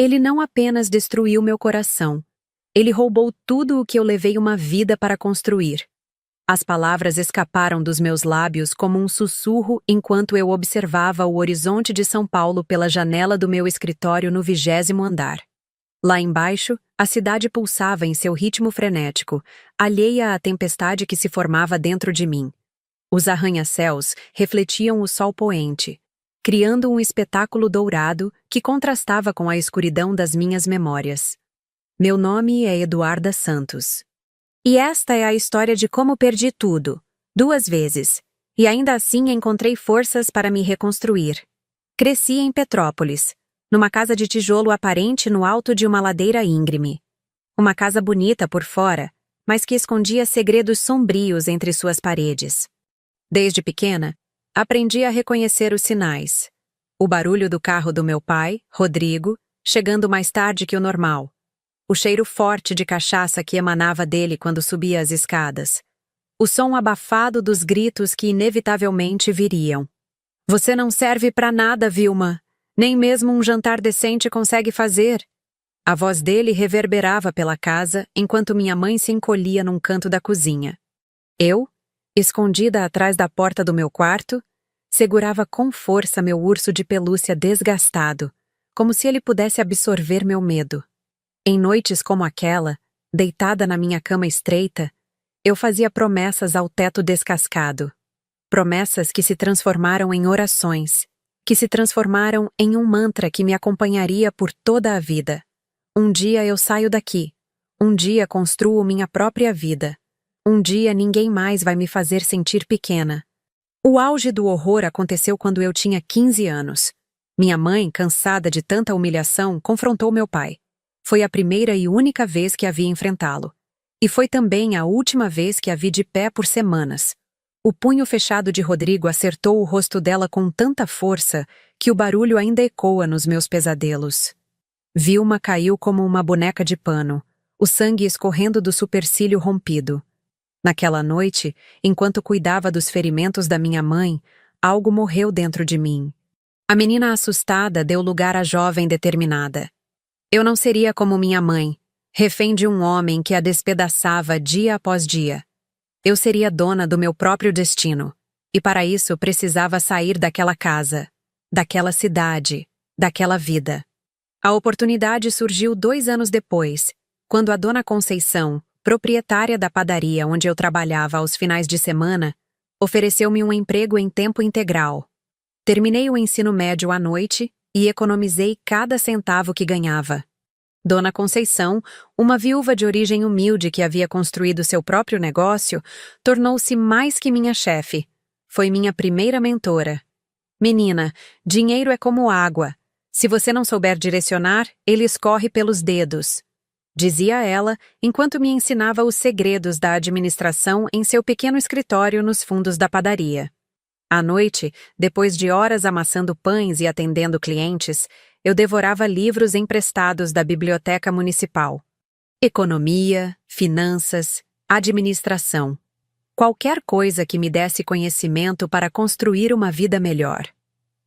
Ele não apenas destruiu meu coração, ele roubou tudo o que eu levei uma vida para construir. As palavras escaparam dos meus lábios como um sussurro enquanto eu observava o horizonte de São Paulo pela janela do meu escritório no 20º andar. Lá embaixo, a cidade pulsava em seu ritmo frenético, alheia à tempestade que se formava dentro de mim. Os arranha-céus refletiam o sol poente, criando um espetáculo dourado que contrastava com a escuridão das minhas memórias. Meu nome é Eduarda Santos. E esta é a história de como perdi tudo, 2 vezes, e ainda assim encontrei forças para me reconstruir. Cresci em Petrópolis, numa casa de tijolo aparente no alto de uma ladeira íngreme. Uma casa bonita por fora, mas que escondia segredos sombrios entre suas paredes. Desde pequena, aprendi a reconhecer os sinais. O barulho do carro do meu pai, Rodrigo, chegando mais tarde que o normal. O cheiro forte de cachaça que emanava dele quando subia as escadas. O som abafado dos gritos que inevitavelmente viriam. "Você não serve pra nada, Vilma. Nem mesmo um jantar decente consegue fazer." A voz dele reverberava pela casa enquanto minha mãe se encolhia num canto da cozinha. Eu, escondida atrás da porta do meu quarto, segurava com força meu urso de pelúcia desgastado, como se ele pudesse absorver meu medo. Em noites como aquela, deitada na minha cama estreita, eu fazia promessas ao teto descascado. Promessas que se transformaram em orações, que se transformaram em um mantra que me acompanharia por toda a vida. Um dia eu saio daqui. Um dia construo minha própria vida. Um dia ninguém mais vai me fazer sentir pequena. O auge do horror aconteceu quando eu tinha 15 anos. Minha mãe, cansada de tanta humilhação, confrontou meu pai. Foi a primeira e única vez que a vi enfrentá-lo. E foi também a última vez que a vi de pé por semanas. O punho fechado de Rodrigo acertou o rosto dela com tanta força que o barulho ainda ecoa nos meus pesadelos. Vilma caiu como uma boneca de pano, o sangue escorrendo do supercílio rompido. Naquela noite, enquanto cuidava dos ferimentos da minha mãe, algo morreu dentro de mim. A menina assustada deu lugar à jovem determinada. Eu não seria como minha mãe, refém de um homem que a despedaçava dia após dia. Eu seria dona do meu próprio destino, e para isso precisava sair daquela casa, daquela cidade, daquela vida. A oportunidade surgiu 2 anos depois, quando a dona Conceição, proprietária da padaria onde eu trabalhava aos finais de semana, ofereceu-me um emprego em tempo integral. Terminei o ensino médio à noite e economizei cada centavo que ganhava. Dona Conceição, uma viúva de origem humilde que havia construído seu próprio negócio, tornou-se mais que minha chefe. Foi minha primeira mentora. "Menina, dinheiro é como água. Se você não souber direcionar, ele escorre pelos dedos", dizia ela, enquanto me ensinava os segredos da administração em seu pequeno escritório nos fundos da padaria. À noite, depois de horas amassando pães e atendendo clientes, eu devorava livros emprestados da biblioteca municipal. Economia, finanças, administração. Qualquer coisa que me desse conhecimento para construir uma vida melhor.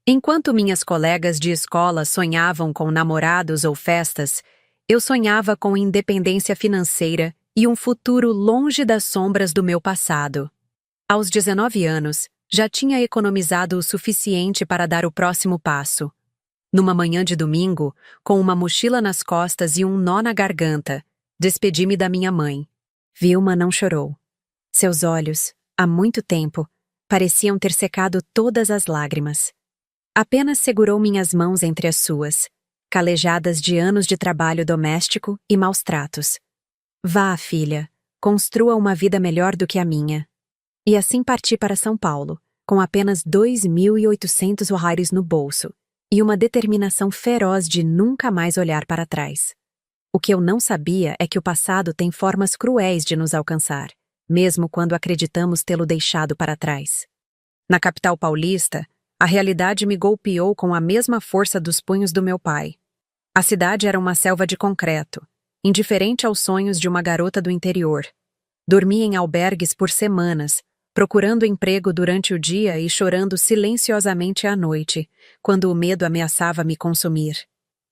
Enquanto minhas colegas de escola sonhavam com namorados ou festas, eu sonhava com independência financeira e um futuro longe das sombras do meu passado. Aos 19 anos, já tinha economizado o suficiente para dar o próximo passo. Numa manhã de domingo, com uma mochila nas costas e um nó na garganta, despedi-me da minha mãe. Vilma não chorou. Seus olhos, há muito tempo, pareciam ter secado todas as lágrimas. Apenas segurou minhas mãos entre as suas, calejadas de anos de trabalho doméstico e maus tratos. "Vá, filha, construa uma vida melhor do que a minha." E assim parti para São Paulo, com apenas 2.800 reais no bolso e uma determinação feroz de nunca mais olhar para trás. O que eu não sabia é que o passado tem formas cruéis de nos alcançar, mesmo quando acreditamos tê-lo deixado para trás. Na capital paulista, a realidade me golpeou com a mesma força dos punhos do meu pai. A cidade era uma selva de concreto, indiferente aos sonhos de uma garota do interior. Dormi em albergues por semanas, procurando emprego durante o dia e chorando silenciosamente à noite, quando o medo ameaçava me consumir.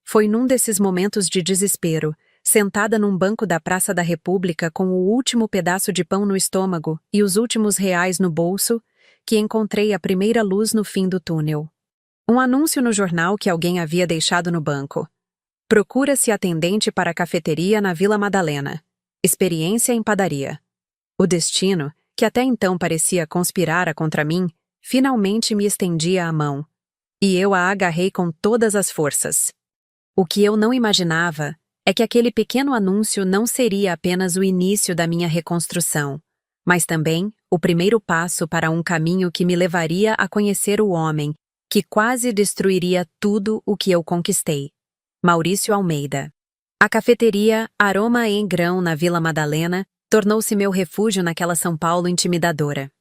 Foi num desses momentos de desespero, sentada num banco da Praça da República com o último pedaço de pão no estômago e os últimos reais no bolso, que encontrei a primeira luz no fim do túnel. Um anúncio no jornal que alguém havia deixado no banco. Procura-se atendente para a cafeteria na Vila Madalena. Experiência em padaria. O destino, que até então parecia conspirar contra mim, finalmente me estendia a mão. E eu a agarrei com todas as forças. O que eu não imaginava é que aquele pequeno anúncio não seria apenas o início da minha reconstrução, mas também o primeiro passo para um caminho que me levaria a conhecer o homem que quase destruiria tudo o que eu conquistei. Maurício Almeida. A cafeteria Aroma em Grão na Vila Madalena tornou-se meu refúgio naquela São Paulo intimidadora.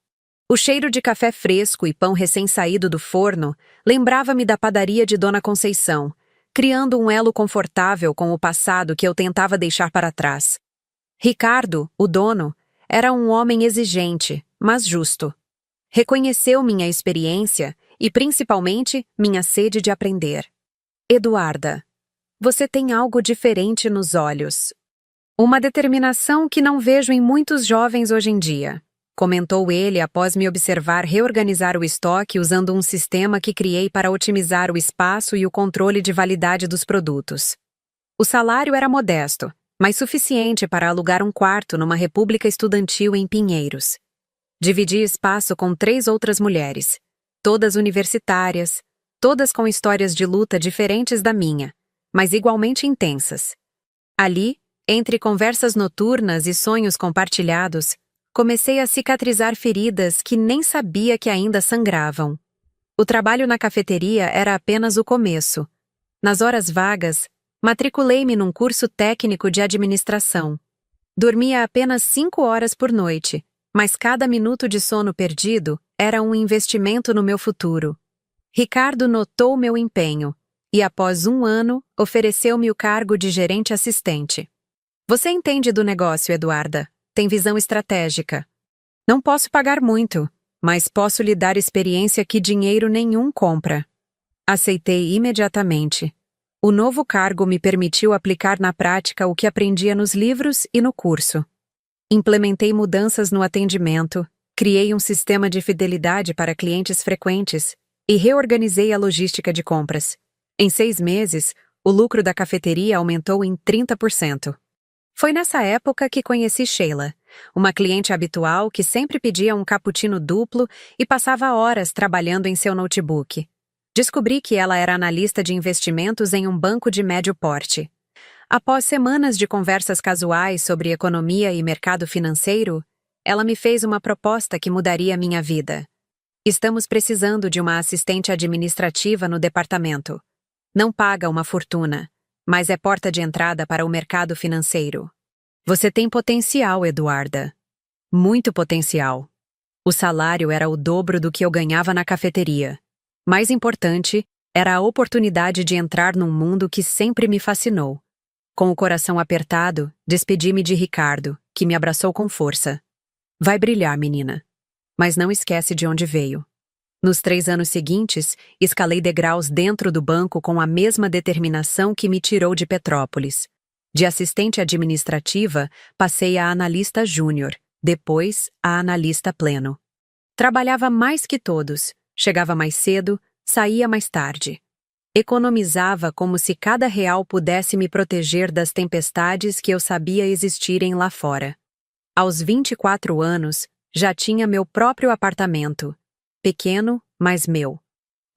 O cheiro de café fresco e pão recém-saído do forno lembrava-me da padaria de Dona Conceição, criando um elo confortável com o passado que eu tentava deixar para trás. Ricardo, o dono, era um homem exigente, mas justo. Reconheceu minha experiência e, principalmente, minha sede de aprender. Eduarda, você tem algo diferente nos olhos. Uma determinação que não vejo em muitos jovens hoje em dia, comentou ele após me observar reorganizar o estoque usando um sistema que criei para otimizar o espaço e o controle de validade dos produtos. O salário era modesto, mas suficiente para alugar um quarto numa república estudantil em Pinheiros. Dividi espaço com 3 outras mulheres, todas universitárias, todas com histórias de luta diferentes da minha, mas igualmente intensas. Ali, entre conversas noturnas e sonhos compartilhados, comecei a cicatrizar feridas que nem sabia que ainda sangravam. O trabalho na cafeteria era apenas o começo. Nas horas vagas, matriculei-me num curso técnico de administração. Dormia apenas 5 horas por noite, mas cada minuto de sono perdido era um investimento no meu futuro. Ricardo notou meu empenho e, após 1 ano, ofereceu-me o cargo de gerente assistente. Você entende do negócio, Eduarda. Tem visão estratégica. Não posso pagar muito, mas posso lhe dar experiência que dinheiro nenhum compra. Aceitei imediatamente. O novo cargo me permitiu aplicar na prática o que aprendia nos livros e no curso. Implementei mudanças no atendimento, criei um sistema de fidelidade para clientes frequentes e reorganizei a logística de compras. Em 6 meses, o lucro da cafeteria aumentou em 30%. Foi nessa época que conheci Sheila, uma cliente habitual que sempre pedia um cappuccino duplo e passava horas trabalhando em seu notebook. Descobri que ela era analista de investimentos em um banco de médio porte. Após semanas de conversas casuais sobre economia e mercado financeiro, ela me fez uma proposta que mudaria minha vida. Estamos precisando de uma assistente administrativa no departamento. Não paga uma fortuna, mas é porta de entrada para o mercado financeiro. Você tem potencial, Eduarda. Muito potencial. O salário era o dobro do que eu ganhava na cafeteria. Mais importante, era a oportunidade de entrar num mundo que sempre me fascinou. Com o coração apertado, despedi-me de Ricardo, que me abraçou com força. Vai brilhar, menina. Mas não esquece de onde veio. Nos 3 anos seguintes, escalei degraus dentro do banco com a mesma determinação que me tirou de Petrópolis. De assistente administrativa, passei a analista júnior, depois a analista pleno. Trabalhava mais que todos, chegava mais cedo, saía mais tarde. Economizava como se cada real pudesse me proteger das tempestades que eu sabia existirem lá fora. Aos 24 anos, já tinha meu próprio apartamento. Pequeno, mas meu.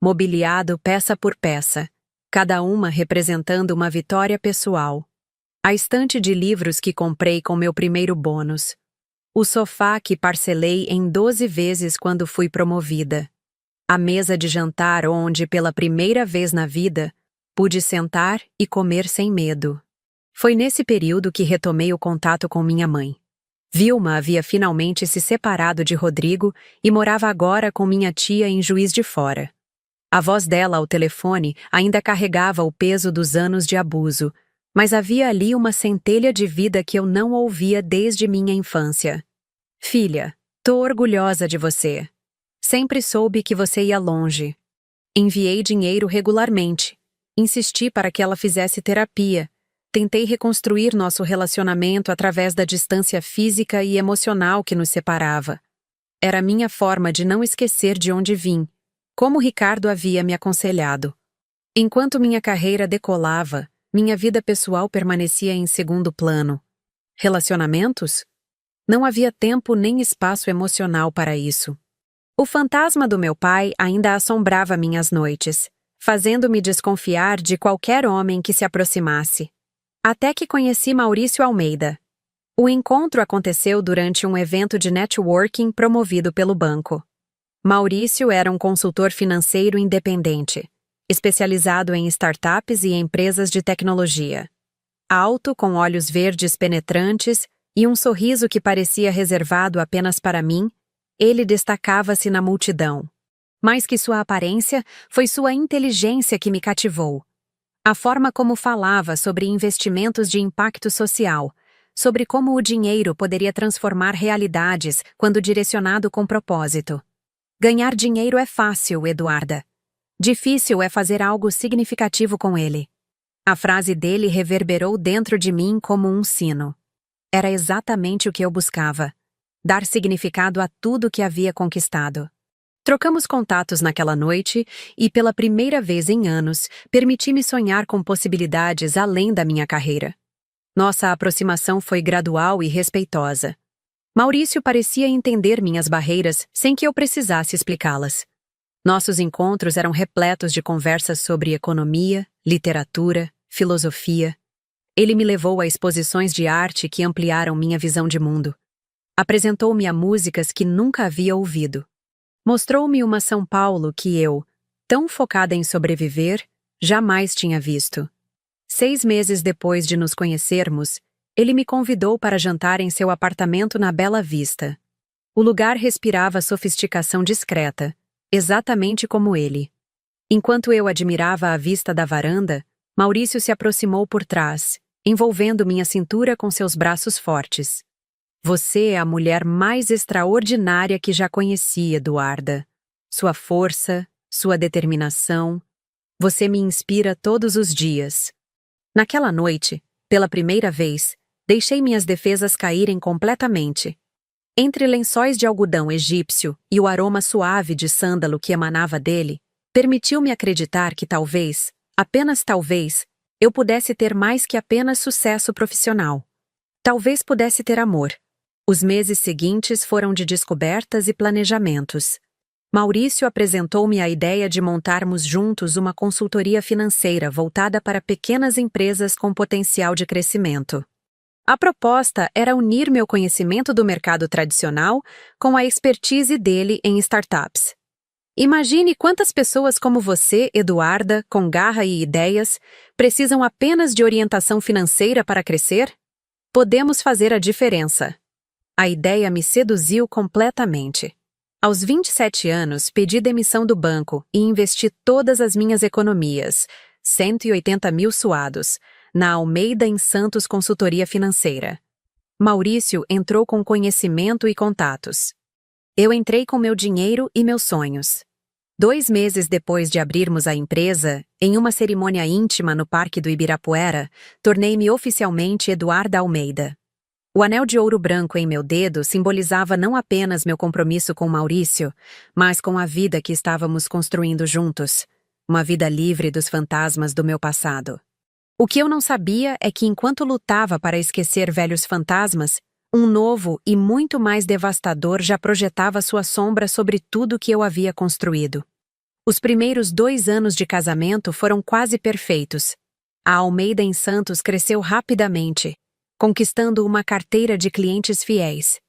Mobiliado peça por peça, cada uma representando uma vitória pessoal. A estante de livros que comprei com meu primeiro bônus. O sofá que parcelei em 12 vezes quando fui promovida. A mesa de jantar onde, pela primeira vez na vida, pude sentar e comer sem medo. Foi nesse período que retomei o contato com minha mãe. Vilma havia finalmente se separado de Rodrigo e morava agora com minha tia em Juiz de Fora. A voz dela ao telefone ainda carregava o peso dos anos de abuso, mas havia ali uma centelha de vida que eu não ouvia desde minha infância. Filha, tô orgulhosa de você. Sempre soube que você ia longe. Enviei dinheiro regularmente. Insisti para que ela fizesse terapia. Tentei reconstruir nosso relacionamento através da distância física e emocional que nos separava. Era minha forma de não esquecer de onde vim, como Ricardo havia me aconselhado. Enquanto minha carreira decolava, minha vida pessoal permanecia em segundo plano. Relacionamentos? Não havia tempo nem espaço emocional para isso. O fantasma do meu pai ainda assombrava minhas noites, fazendo-me desconfiar de qualquer homem que se aproximasse. Até que conheci Maurício Almeida. O encontro aconteceu durante um evento de networking promovido pelo banco. Maurício era um consultor financeiro independente, especializado em startups e empresas de tecnologia. Alto, com olhos verdes penetrantes e um sorriso que parecia reservado apenas para mim, ele destacava-se na multidão. Mais que sua aparência, foi sua inteligência que me cativou. A forma como falava sobre investimentos de impacto social, sobre como o dinheiro poderia transformar realidades quando direcionado com propósito. Ganhar dinheiro é fácil, Eduarda. Difícil é fazer algo significativo com ele. A frase dele reverberou dentro de mim como um sino. Era exatamente o que eu buscava: dar significado a tudo que havia conquistado. Trocamos contatos naquela noite e, pela primeira vez em anos, permiti-me sonhar com possibilidades além da minha carreira. Nossa aproximação foi gradual e respeitosa. Maurício parecia entender minhas barreiras sem que eu precisasse explicá-las. Nossos encontros eram repletos de conversas sobre economia, literatura, filosofia. Ele me levou a exposições de arte que ampliaram minha visão de mundo. Apresentou-me a músicas que nunca havia ouvido. Mostrou-me uma São Paulo que eu, tão focada em sobreviver, jamais tinha visto. 6 meses depois de nos conhecermos, ele me convidou para jantar em seu apartamento na Bela Vista. O lugar respirava sofisticação discreta, exatamente como ele. Enquanto eu admirava a vista da varanda, Maurício se aproximou por trás, envolvendo minha cintura com seus braços fortes. Você é a mulher mais extraordinária que já conheci, Eduarda. Sua força, sua determinação. Você me inspira todos os dias. Naquela noite, pela primeira vez, deixei minhas defesas caírem completamente. Entre lençóis de algodão egípcio e o aroma suave de sândalo que emanava dele, permitiu-me acreditar que talvez, apenas talvez, eu pudesse ter mais que apenas sucesso profissional. Talvez pudesse ter amor. Os meses seguintes foram de descobertas e planejamentos. Maurício apresentou-me a ideia de montarmos juntos uma consultoria financeira voltada para pequenas empresas com potencial de crescimento. A proposta era unir meu conhecimento do mercado tradicional com a expertise dele em startups. Imagine quantas pessoas como você, Eduarda, com garra e ideias, precisam apenas de orientação financeira para crescer? Podemos fazer a diferença. A ideia me seduziu completamente. Aos 27 anos, pedi demissão do banco e investi todas as minhas economias, 180 mil suados, na Almeida em Santos Consultoria Financeira. Maurício entrou com conhecimento e contatos. Eu entrei com meu dinheiro e meus sonhos. 2 meses depois de abrirmos a empresa, em uma cerimônia íntima no Parque do Ibirapuera, tornei-me oficialmente Eduarda Almeida. O anel de ouro branco em meu dedo simbolizava não apenas meu compromisso com Maurício, mas com a vida que estávamos construindo juntos, uma vida livre dos fantasmas do meu passado. O que eu não sabia é que enquanto lutava para esquecer velhos fantasmas, um novo e muito mais devastador já projetava sua sombra sobre tudo que eu havia construído. Os primeiros 2 anos de casamento foram quase perfeitos. A Almeida em Santos cresceu rapidamente, conquistando uma carteira de clientes fiéis.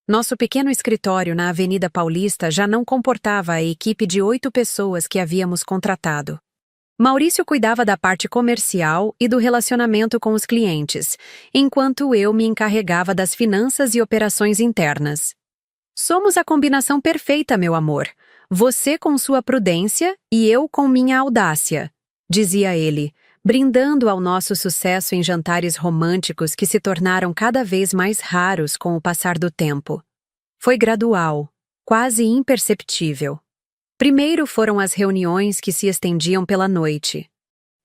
Nosso pequeno escritório na Avenida Paulista já não comportava a equipe de 8 pessoas que havíamos contratado. Maurício cuidava da parte comercial e do relacionamento com os clientes, enquanto eu me encarregava das finanças e operações internas. Somos a combinação perfeita, meu amor. Você com sua prudência e eu com minha audácia, dizia ele, brindando ao nosso sucesso em jantares românticos que se tornaram cada vez mais raros com o passar do tempo. Foi gradual, quase imperceptível. Primeiro foram as reuniões que se estendiam pela noite.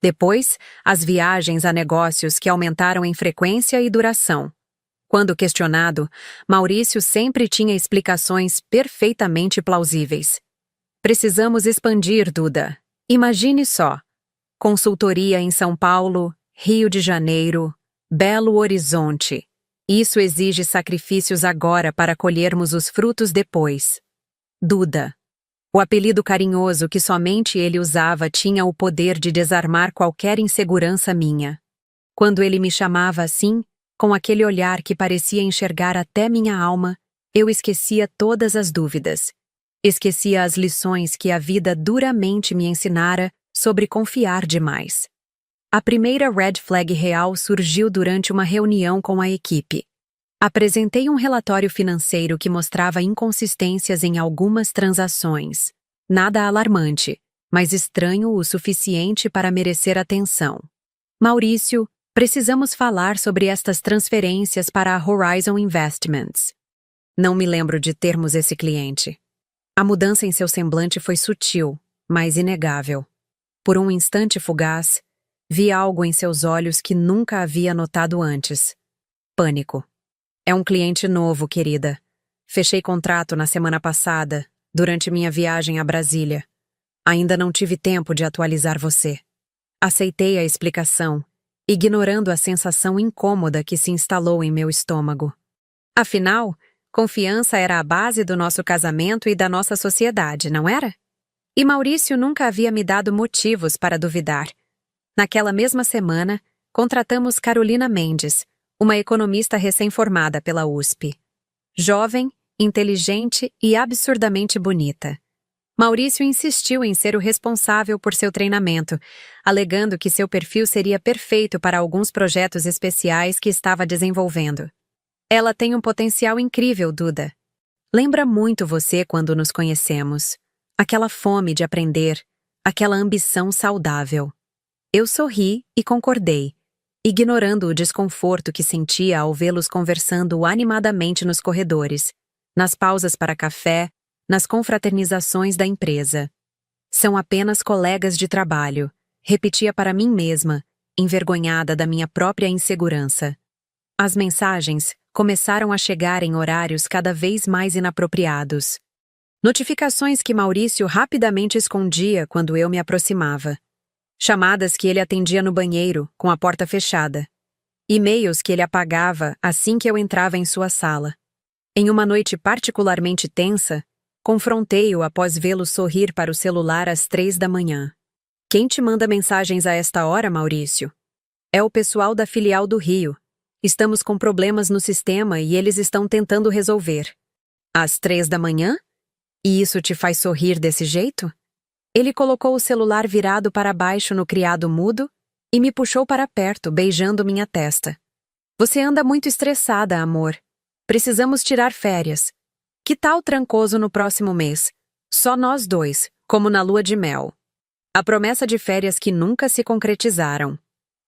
Depois, as viagens a negócios que aumentaram em frequência e duração. Quando questionado, Maurício sempre tinha explicações perfeitamente plausíveis. Precisamos expandir, Duda. Imagine só. Consultoria em São Paulo, Rio de Janeiro, Belo Horizonte. Isso exige sacrifícios agora para colhermos os frutos depois. Duda. O apelido carinhoso que somente ele usava tinha o poder de desarmar qualquer insegurança minha. Quando ele me chamava assim, com aquele olhar que parecia enxergar até minha alma, eu esquecia todas as dúvidas. Esquecia as lições que a vida duramente me ensinara sobre confiar demais. A primeira red flag real surgiu durante uma reunião com a equipe. Apresentei um relatório financeiro que mostrava inconsistências em algumas transações. Nada alarmante, mas estranho o suficiente para merecer atenção. Maurício, precisamos falar sobre estas transferências para a Horizon Investments. Não me lembro de termos esse cliente. A mudança em seu semblante foi sutil, mas inegável. Por um instante fugaz, vi algo em seus olhos que nunca havia notado antes. Pânico. É um cliente novo, querida. Fechei contrato na semana passada, durante minha viagem a Brasília. Ainda não tive tempo de atualizar você. Aceitei a explicação, ignorando a sensação incômoda que se instalou em meu estômago. Afinal, confiança era a base do nosso casamento e da nossa sociedade, não era? E Maurício nunca havia me dado motivos para duvidar. Naquela mesma semana, contratamos Carolina Mendes, uma economista recém-formada pela USP. Jovem, inteligente e absurdamente bonita. Maurício insistiu em ser o responsável por seu treinamento, alegando que seu perfil seria perfeito para alguns projetos especiais que estava desenvolvendo. Ela tem um potencial incrível, Duda. Lembra muito você quando nos conhecemos. Aquela fome de aprender, aquela ambição saudável. Eu sorri e concordei, ignorando o desconforto que sentia ao vê-los conversando animadamente nos corredores, nas pausas para café, nas confraternizações da empresa. São apenas colegas de trabalho, repetia para mim mesma, envergonhada da minha própria insegurança. As mensagens começaram a chegar em horários cada vez mais inapropriados. Notificações que Maurício rapidamente escondia quando eu me aproximava. Chamadas que ele atendia no banheiro, com a porta fechada. E-mails que ele apagava assim que eu entrava em sua sala. Em uma noite particularmente tensa, confrontei-o após vê-lo sorrir para o celular às 3 da manhã. Quem te manda mensagens a esta hora, Maurício? É o pessoal da filial do Rio. Estamos com problemas no sistema e eles estão tentando resolver. Às 3 da manhã? E isso te faz sorrir desse jeito? Ele colocou o celular virado para baixo no criado mudo e me puxou para perto, beijando minha testa. Você anda muito estressada, amor. Precisamos tirar férias. Que tal Trancoso no próximo mês? Só nós dois, como na lua de mel. A promessa de férias que nunca se concretizaram.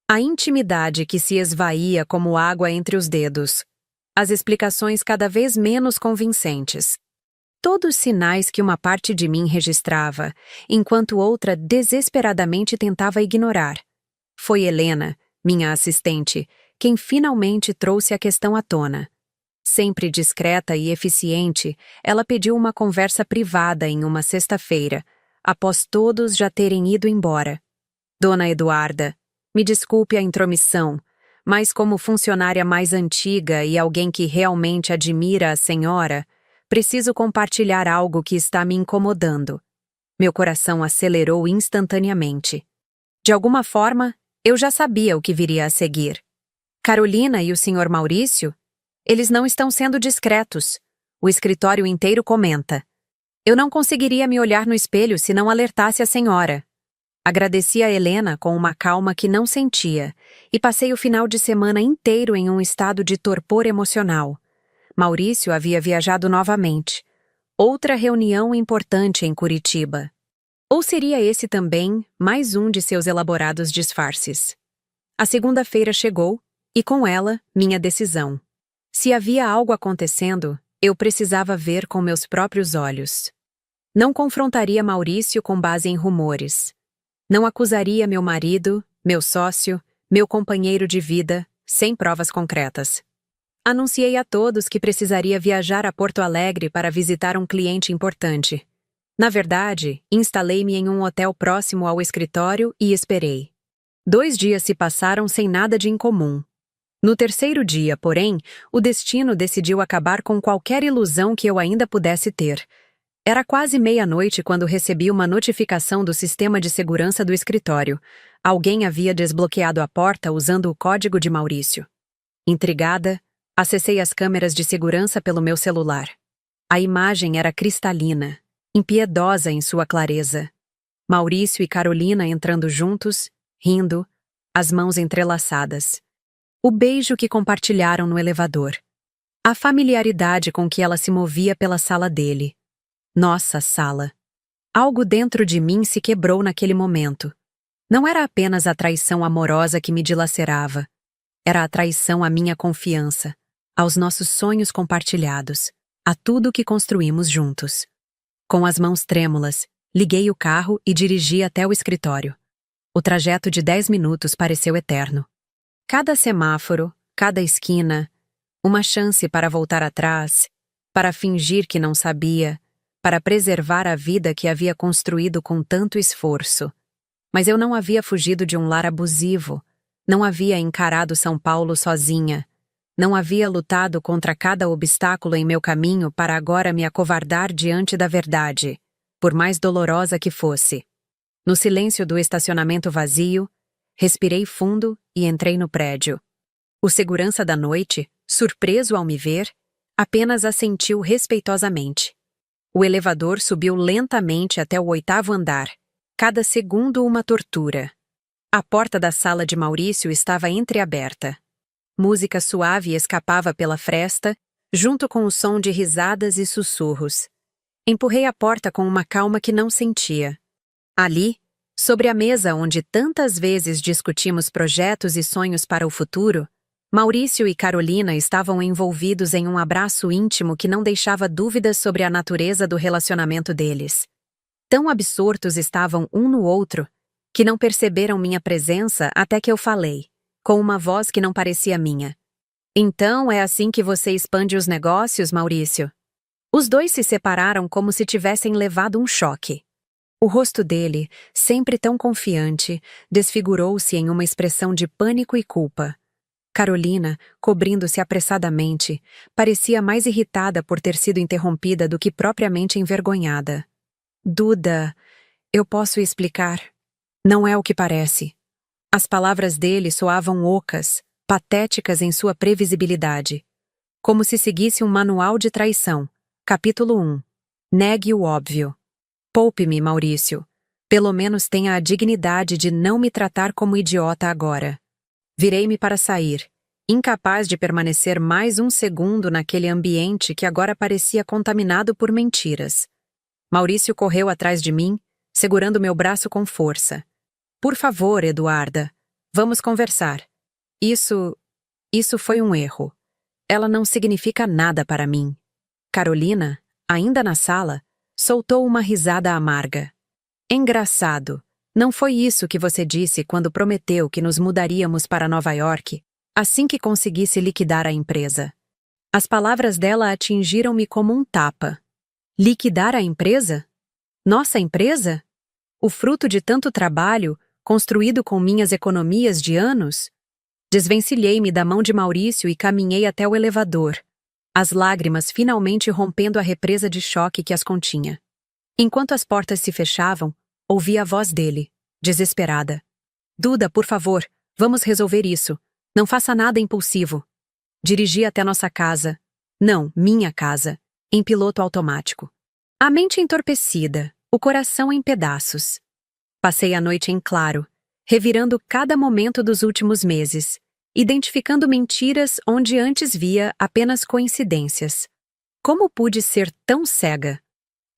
A intimidade que se esvaía como água entre os dedos. As explicações cada vez menos convincentes. Todos sinais que uma parte de mim registrava, enquanto outra desesperadamente tentava ignorar. Foi Helena, minha assistente, quem finalmente trouxe a questão à tona. Sempre discreta e eficiente, ela pediu uma conversa privada em uma sexta-feira, após todos já terem ido embora. Dona Eduarda, me desculpe a intromissão, mas como funcionária mais antiga e alguém que realmente admira a senhora, preciso compartilhar algo que está me incomodando. Meu coração acelerou instantaneamente. De alguma forma, eu já sabia o que viria a seguir. Carolina e o Sr. Maurício? Eles não estão sendo discretos. O escritório inteiro comenta. Eu não conseguiria me olhar no espelho se não alertasse a senhora. Agradeci a Helena com uma calma que não sentia e passei o final de semana inteiro em um estado de torpor emocional. Maurício havia viajado novamente. Outra reunião importante em Curitiba. Ou seria esse também mais um de seus elaborados disfarces? A segunda-feira chegou, e com ela, minha decisão. Se havia algo acontecendo, eu precisava ver com meus próprios olhos. Não confrontaria Maurício com base em rumores. Não acusaria meu marido, meu sócio, meu companheiro de vida, sem provas concretas. Anunciei a todos que precisaria viajar a Porto Alegre para visitar um cliente importante. Na verdade, instalei-me em um hotel próximo ao escritório e esperei. 2 dias se passaram sem nada de incomum. No terceiro dia, porém, o destino decidiu acabar com qualquer ilusão que eu ainda pudesse ter. Era quase meia-noite quando recebi uma notificação do sistema de segurança do escritório. Alguém havia desbloqueado a porta usando o código de Maurício. Intrigada, acessei as câmeras de segurança pelo meu celular. A imagem era cristalina, impiedosa em sua clareza. Maurício e Carolina entrando juntos, rindo, as mãos entrelaçadas. O beijo que compartilharam no elevador. A familiaridade com que ela se movia pela sala dele. Nossa sala. Algo dentro de mim se quebrou naquele momento. Não era apenas a traição amorosa que me dilacerava. Era a traição à minha confiança, aos nossos sonhos compartilhados, a tudo que construímos juntos. Com as mãos trêmulas, liguei o carro e dirigi até o escritório. O trajeto de 10 minutos pareceu eterno. Cada semáforo, cada esquina, uma chance para voltar atrás, para fingir que não sabia, para preservar a vida que havia construído com tanto esforço. Mas eu não havia fugido de um lar abusivo, não havia encarado São Paulo sozinha, não havia lutado contra cada obstáculo em meu caminho para agora me acovardar diante da verdade, por mais dolorosa que fosse. No silêncio do estacionamento vazio, respirei fundo e entrei no prédio. O segurança da noite, surpreso ao me ver, apenas assentiu respeitosamente. O elevador subiu lentamente até o 8º andar, cada segundo uma tortura. A porta da sala de Maurício estava entreaberta. Música suave escapava pela fresta, junto com o som de risadas e sussurros. Empurrei a porta com uma calma que não sentia. Ali, sobre a mesa onde tantas vezes discutimos projetos e sonhos para o futuro, Maurício e Carolina estavam envolvidos em um abraço íntimo que não deixava dúvidas sobre a natureza do relacionamento deles. Tão absortos estavam um no outro, que não perceberam minha presença até que eu falei, com uma voz que não parecia minha. Então é assim que você expande os negócios, Maurício? Os dois se separaram como se tivessem levado um choque. O rosto dele, sempre tão confiante, desfigurou-se em uma expressão de pânico e culpa. Carolina, cobrindo-se apressadamente, parecia mais irritada por ter sido interrompida do que propriamente envergonhada. Duda, eu posso explicar? Não é o que parece. As palavras dele soavam ocas, patéticas em sua previsibilidade. Como se seguisse um manual de traição. Capítulo 1. Negue o óbvio. Poupe-me, Maurício. Pelo menos tenha a dignidade de não me tratar como idiota agora. Virei-me para sair, incapaz de permanecer mais um segundo naquele ambiente que agora parecia contaminado por mentiras. Maurício correu atrás de mim, segurando meu braço com força. Por favor, Eduarda, vamos conversar. Isso foi um erro. Ela não significa nada para mim. Carolina, ainda na sala, soltou uma risada amarga. Engraçado. Não foi isso que você disse quando prometeu que nos mudaríamos para Nova York, assim que conseguisse liquidar a empresa. As palavras dela atingiram-me como um tapa. Liquidar a empresa? Nossa empresa? O fruto de tanto trabalho, construído com minhas economias de anos? Desvencilhei-me da mão de Maurício e caminhei até o elevador, as lágrimas finalmente rompendo a represa de choque que as continha. Enquanto as portas se fechavam, ouvi a voz dele, desesperada. Duda, por favor, vamos resolver isso. Não faça nada impulsivo. Dirigi até nossa casa. Não, minha casa. Em piloto automático. A mente entorpecida, o coração em pedaços. Passei a noite em claro, revirando cada momento dos últimos meses, identificando mentiras onde antes via apenas coincidências. Como pude ser tão cega?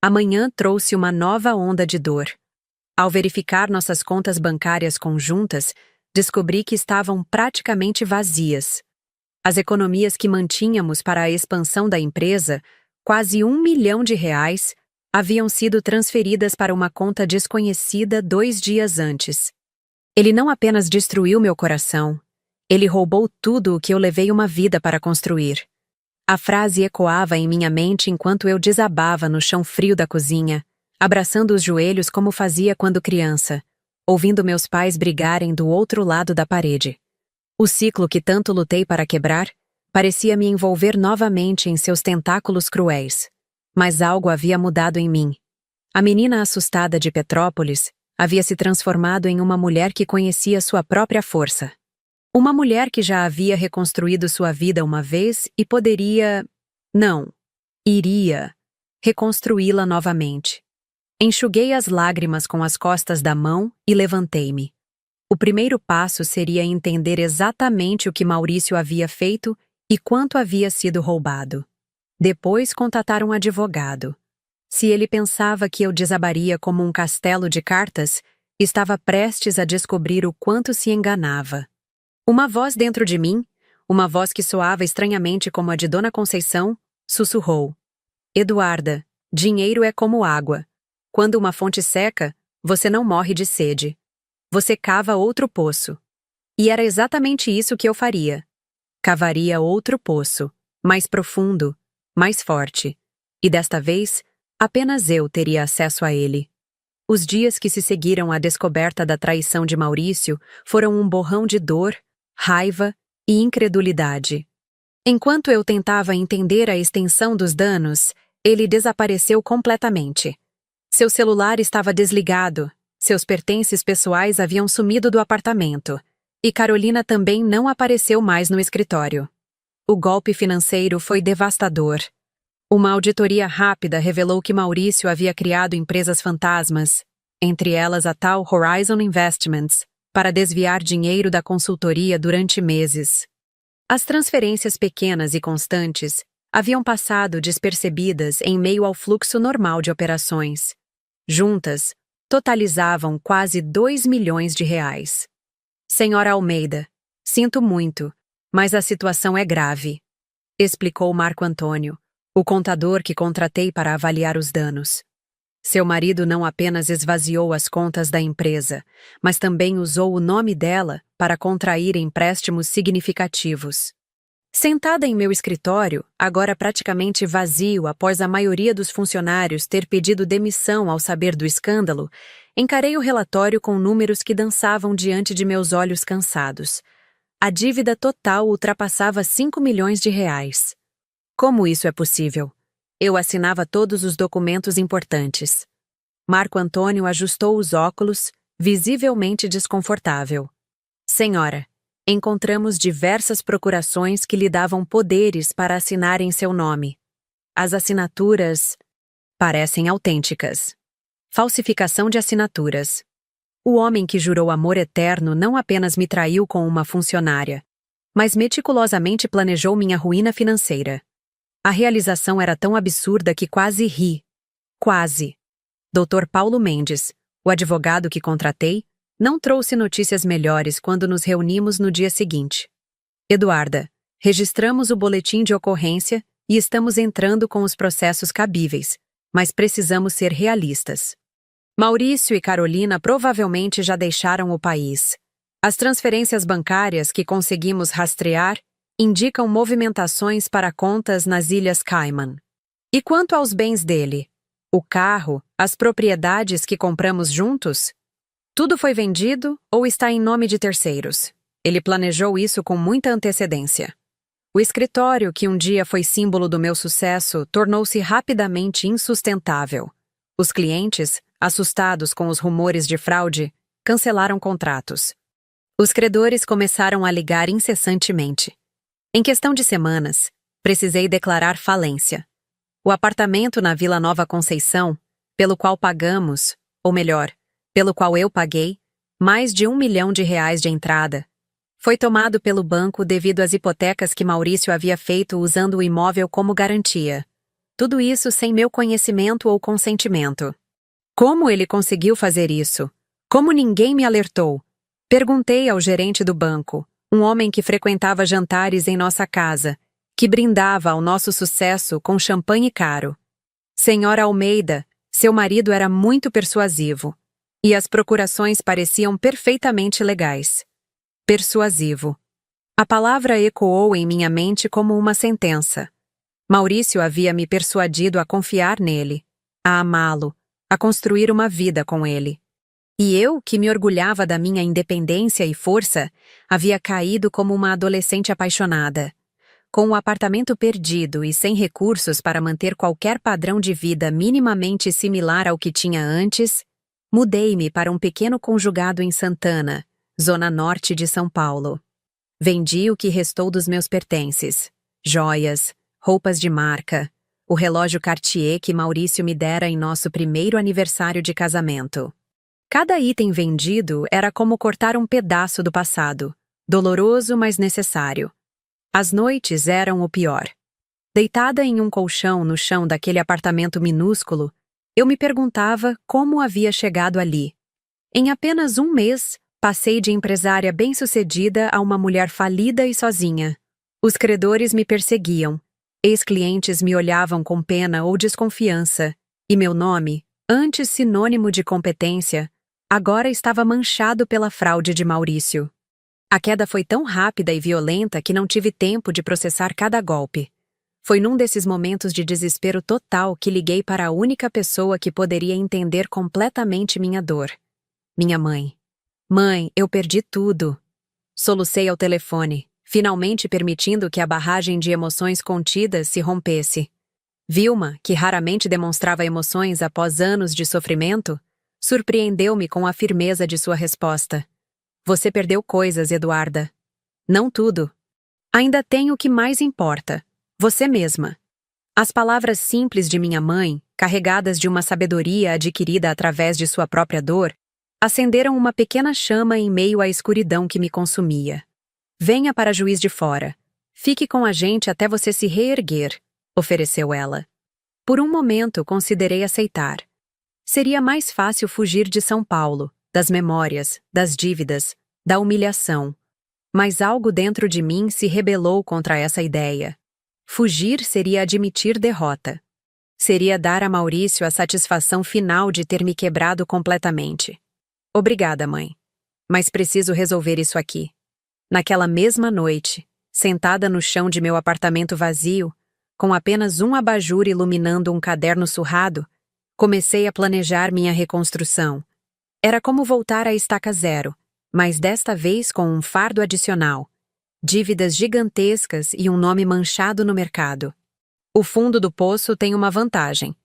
Amanhã trouxe uma nova onda de dor. Ao verificar nossas contas bancárias conjuntas, descobri que estavam praticamente vazias. As economias que mantínhamos para a expansão da empresa, quase R$ 1 milhão, haviam sido transferidas para uma conta desconhecida 2 dias antes. Ele não apenas destruiu meu coração, ele roubou tudo o que eu levei uma vida para construir. A frase ecoava em minha mente enquanto eu desabava no chão frio da cozinha, abraçando os joelhos como fazia quando criança, ouvindo meus pais brigarem do outro lado da parede. O ciclo que tanto lutei para quebrar parecia me envolver novamente em seus tentáculos cruéis. Mas algo havia mudado em mim. A menina assustada de Petrópolis havia se transformado em uma mulher que conhecia sua própria força. Uma mulher que já havia reconstruído sua vida uma vez e poderia... não, iria reconstruí-la novamente. Enxuguei as lágrimas com as costas da mão e levantei-me. O primeiro passo seria entender exatamente o que Maurício havia feito e quanto havia sido roubado. Depois contatar um advogado. Se ele pensava que eu desabaria como um castelo de cartas, estava prestes a descobrir o quanto se enganava. Uma voz dentro de mim, uma voz que soava estranhamente como a de Dona Conceição, sussurrou: Eduarda, dinheiro é como água. Quando uma fonte seca, você não morre de sede. Você cava outro poço. E era exatamente isso que eu faria. Cavaria outro poço, mais profundo, mais forte. E desta vez, apenas eu teria acesso a ele. Os dias que se seguiram à descoberta da traição de Maurício foram um borrão de dor, raiva e incredulidade. Enquanto eu tentava entender a extensão dos danos, ele desapareceu completamente. Seu celular estava desligado, seus pertences pessoais haviam sumido do apartamento, e Carolina também não apareceu mais no escritório. O golpe financeiro foi devastador. Uma auditoria rápida revelou que Maurício havia criado empresas fantasmas, entre elas a tal Horizon Investments, para desviar dinheiro da consultoria durante meses. As transferências pequenas e constantes haviam passado despercebidas em meio ao fluxo normal de operações. Juntas, totalizavam quase 2 milhões de reais. Senhora Almeida, sinto muito, mas a situação é grave, explicou Marco Antônio, o contador que contratei para avaliar os danos. Seu marido não apenas esvaziou as contas da empresa, mas também usou o nome dela para contrair empréstimos significativos. Sentada em meu escritório, agora praticamente vazio após a maioria dos funcionários ter pedido demissão ao saber do escândalo, encarei o relatório com números que dançavam diante de meus olhos cansados. A dívida total ultrapassava 5 milhões de reais. Como isso é possível? Eu assinava todos os documentos importantes. Marco Antônio ajustou os óculos, visivelmente desconfortável. Senhora, encontramos diversas procurações que lhe davam poderes para assinar em seu nome. As assinaturas parecem autênticas. Falsificação de assinaturas. O homem que jurou amor eterno não apenas me traiu com uma funcionária, mas meticulosamente planejou minha ruína financeira. A realização era tão absurda que quase ri. Quase. Dr. Paulo Mendes, o advogado que contratei, não trouxe notícias melhores quando nos reunimos no dia seguinte. Eduarda, registramos o boletim de ocorrência e estamos entrando com os processos cabíveis, mas precisamos ser realistas. Maurício e Carolina provavelmente já deixaram o país. As transferências bancárias que conseguimos rastrear indicam movimentações para contas nas Ilhas Cayman. E quanto aos bens dele? O carro, as propriedades que compramos juntos? Tudo foi vendido ou está em nome de terceiros? Ele planejou isso com muita antecedência. O escritório, que um dia foi símbolo do meu sucesso, tornou-se rapidamente insustentável. Os clientes, assustados com os rumores de fraude, cancelaram contratos. Os credores começaram a ligar incessantemente. Em questão de semanas, precisei declarar falência. O apartamento na Vila Nova Conceição, pelo qual pagamos, ou melhor, pelo qual eu paguei, mais de R$ 1 milhão de entrada, foi tomado pelo banco devido às hipotecas que Maurício havia feito usando o imóvel como garantia. Tudo isso sem meu conhecimento ou consentimento. Como ele conseguiu fazer isso? Como ninguém me alertou? Perguntei ao gerente do banco, um homem que frequentava jantares em nossa casa, que brindava ao nosso sucesso com champanhe caro. Senhora Almeida, Seu marido era muito persuasivo, e as procurações pareciam perfeitamente legais. Persuasivo. A palavra ecoou em minha mente como uma sentença. Maurício havia me persuadido a confiar nele, a amá-lo, a construir uma vida com ele. E eu, que me orgulhava da minha independência e força, havia caído como uma adolescente apaixonada. Com o apartamento perdido e sem recursos para manter qualquer padrão de vida minimamente similar ao que tinha antes, mudei-me para um pequeno conjugado em Santana, zona norte de São Paulo. Vendi o que restou dos meus pertences: joias, roupas de marca, o relógio Cartier que Maurício me dera em nosso primeiro aniversário de casamento. Cada item vendido era como cortar um pedaço do passado, doloroso, mas necessário. As noites eram o pior. Deitada em um colchão no chão daquele apartamento minúsculo, eu me perguntava como havia chegado ali. Em apenas um mês, passei de empresária bem-sucedida a uma mulher falida e sozinha. Os credores me perseguiam, ex-clientes me olhavam com pena ou desconfiança, e meu nome, antes sinônimo de competência, agora estava manchado pela fraude de Maurício. A queda foi tão rápida e violenta que não tive tempo de processar cada golpe. Foi num desses momentos de desespero total que liguei para a única pessoa que poderia entender completamente minha dor. Minha mãe. Mãe, eu perdi tudo. Solucei ao telefone, finalmente permitindo que a barragem de emoções contidas se rompesse. Vilma, que raramente demonstrava emoções após anos de sofrimento, surpreendeu-me com a firmeza de sua resposta. Você perdeu coisas, Eduarda. Não tudo. Ainda tem o que mais importa. Você mesma. As palavras simples de minha mãe, carregadas de uma sabedoria adquirida através de sua própria dor, acenderam uma pequena chama em meio à escuridão que me consumia. Venha para Juiz de Fora. Fique com a gente até você se reerguer, ofereceu ela. Por um momento considerei aceitar. Seria mais fácil fugir de São Paulo, das memórias, das dívidas, da humilhação. Mas algo dentro de mim se rebelou contra essa ideia. Fugir seria admitir derrota. Seria dar a Maurício a satisfação final de ter me quebrado completamente. Obrigada, mãe. Mas preciso resolver isso aqui. Naquela mesma noite, sentada no chão de meu apartamento vazio, com apenas um abajur iluminando um caderno surrado, comecei a planejar minha reconstrução. Era como voltar à estaca zero, mas desta vez com um fardo adicional. Dívidas gigantescas e um nome manchado no mercado. O fundo do poço tem uma vantagem.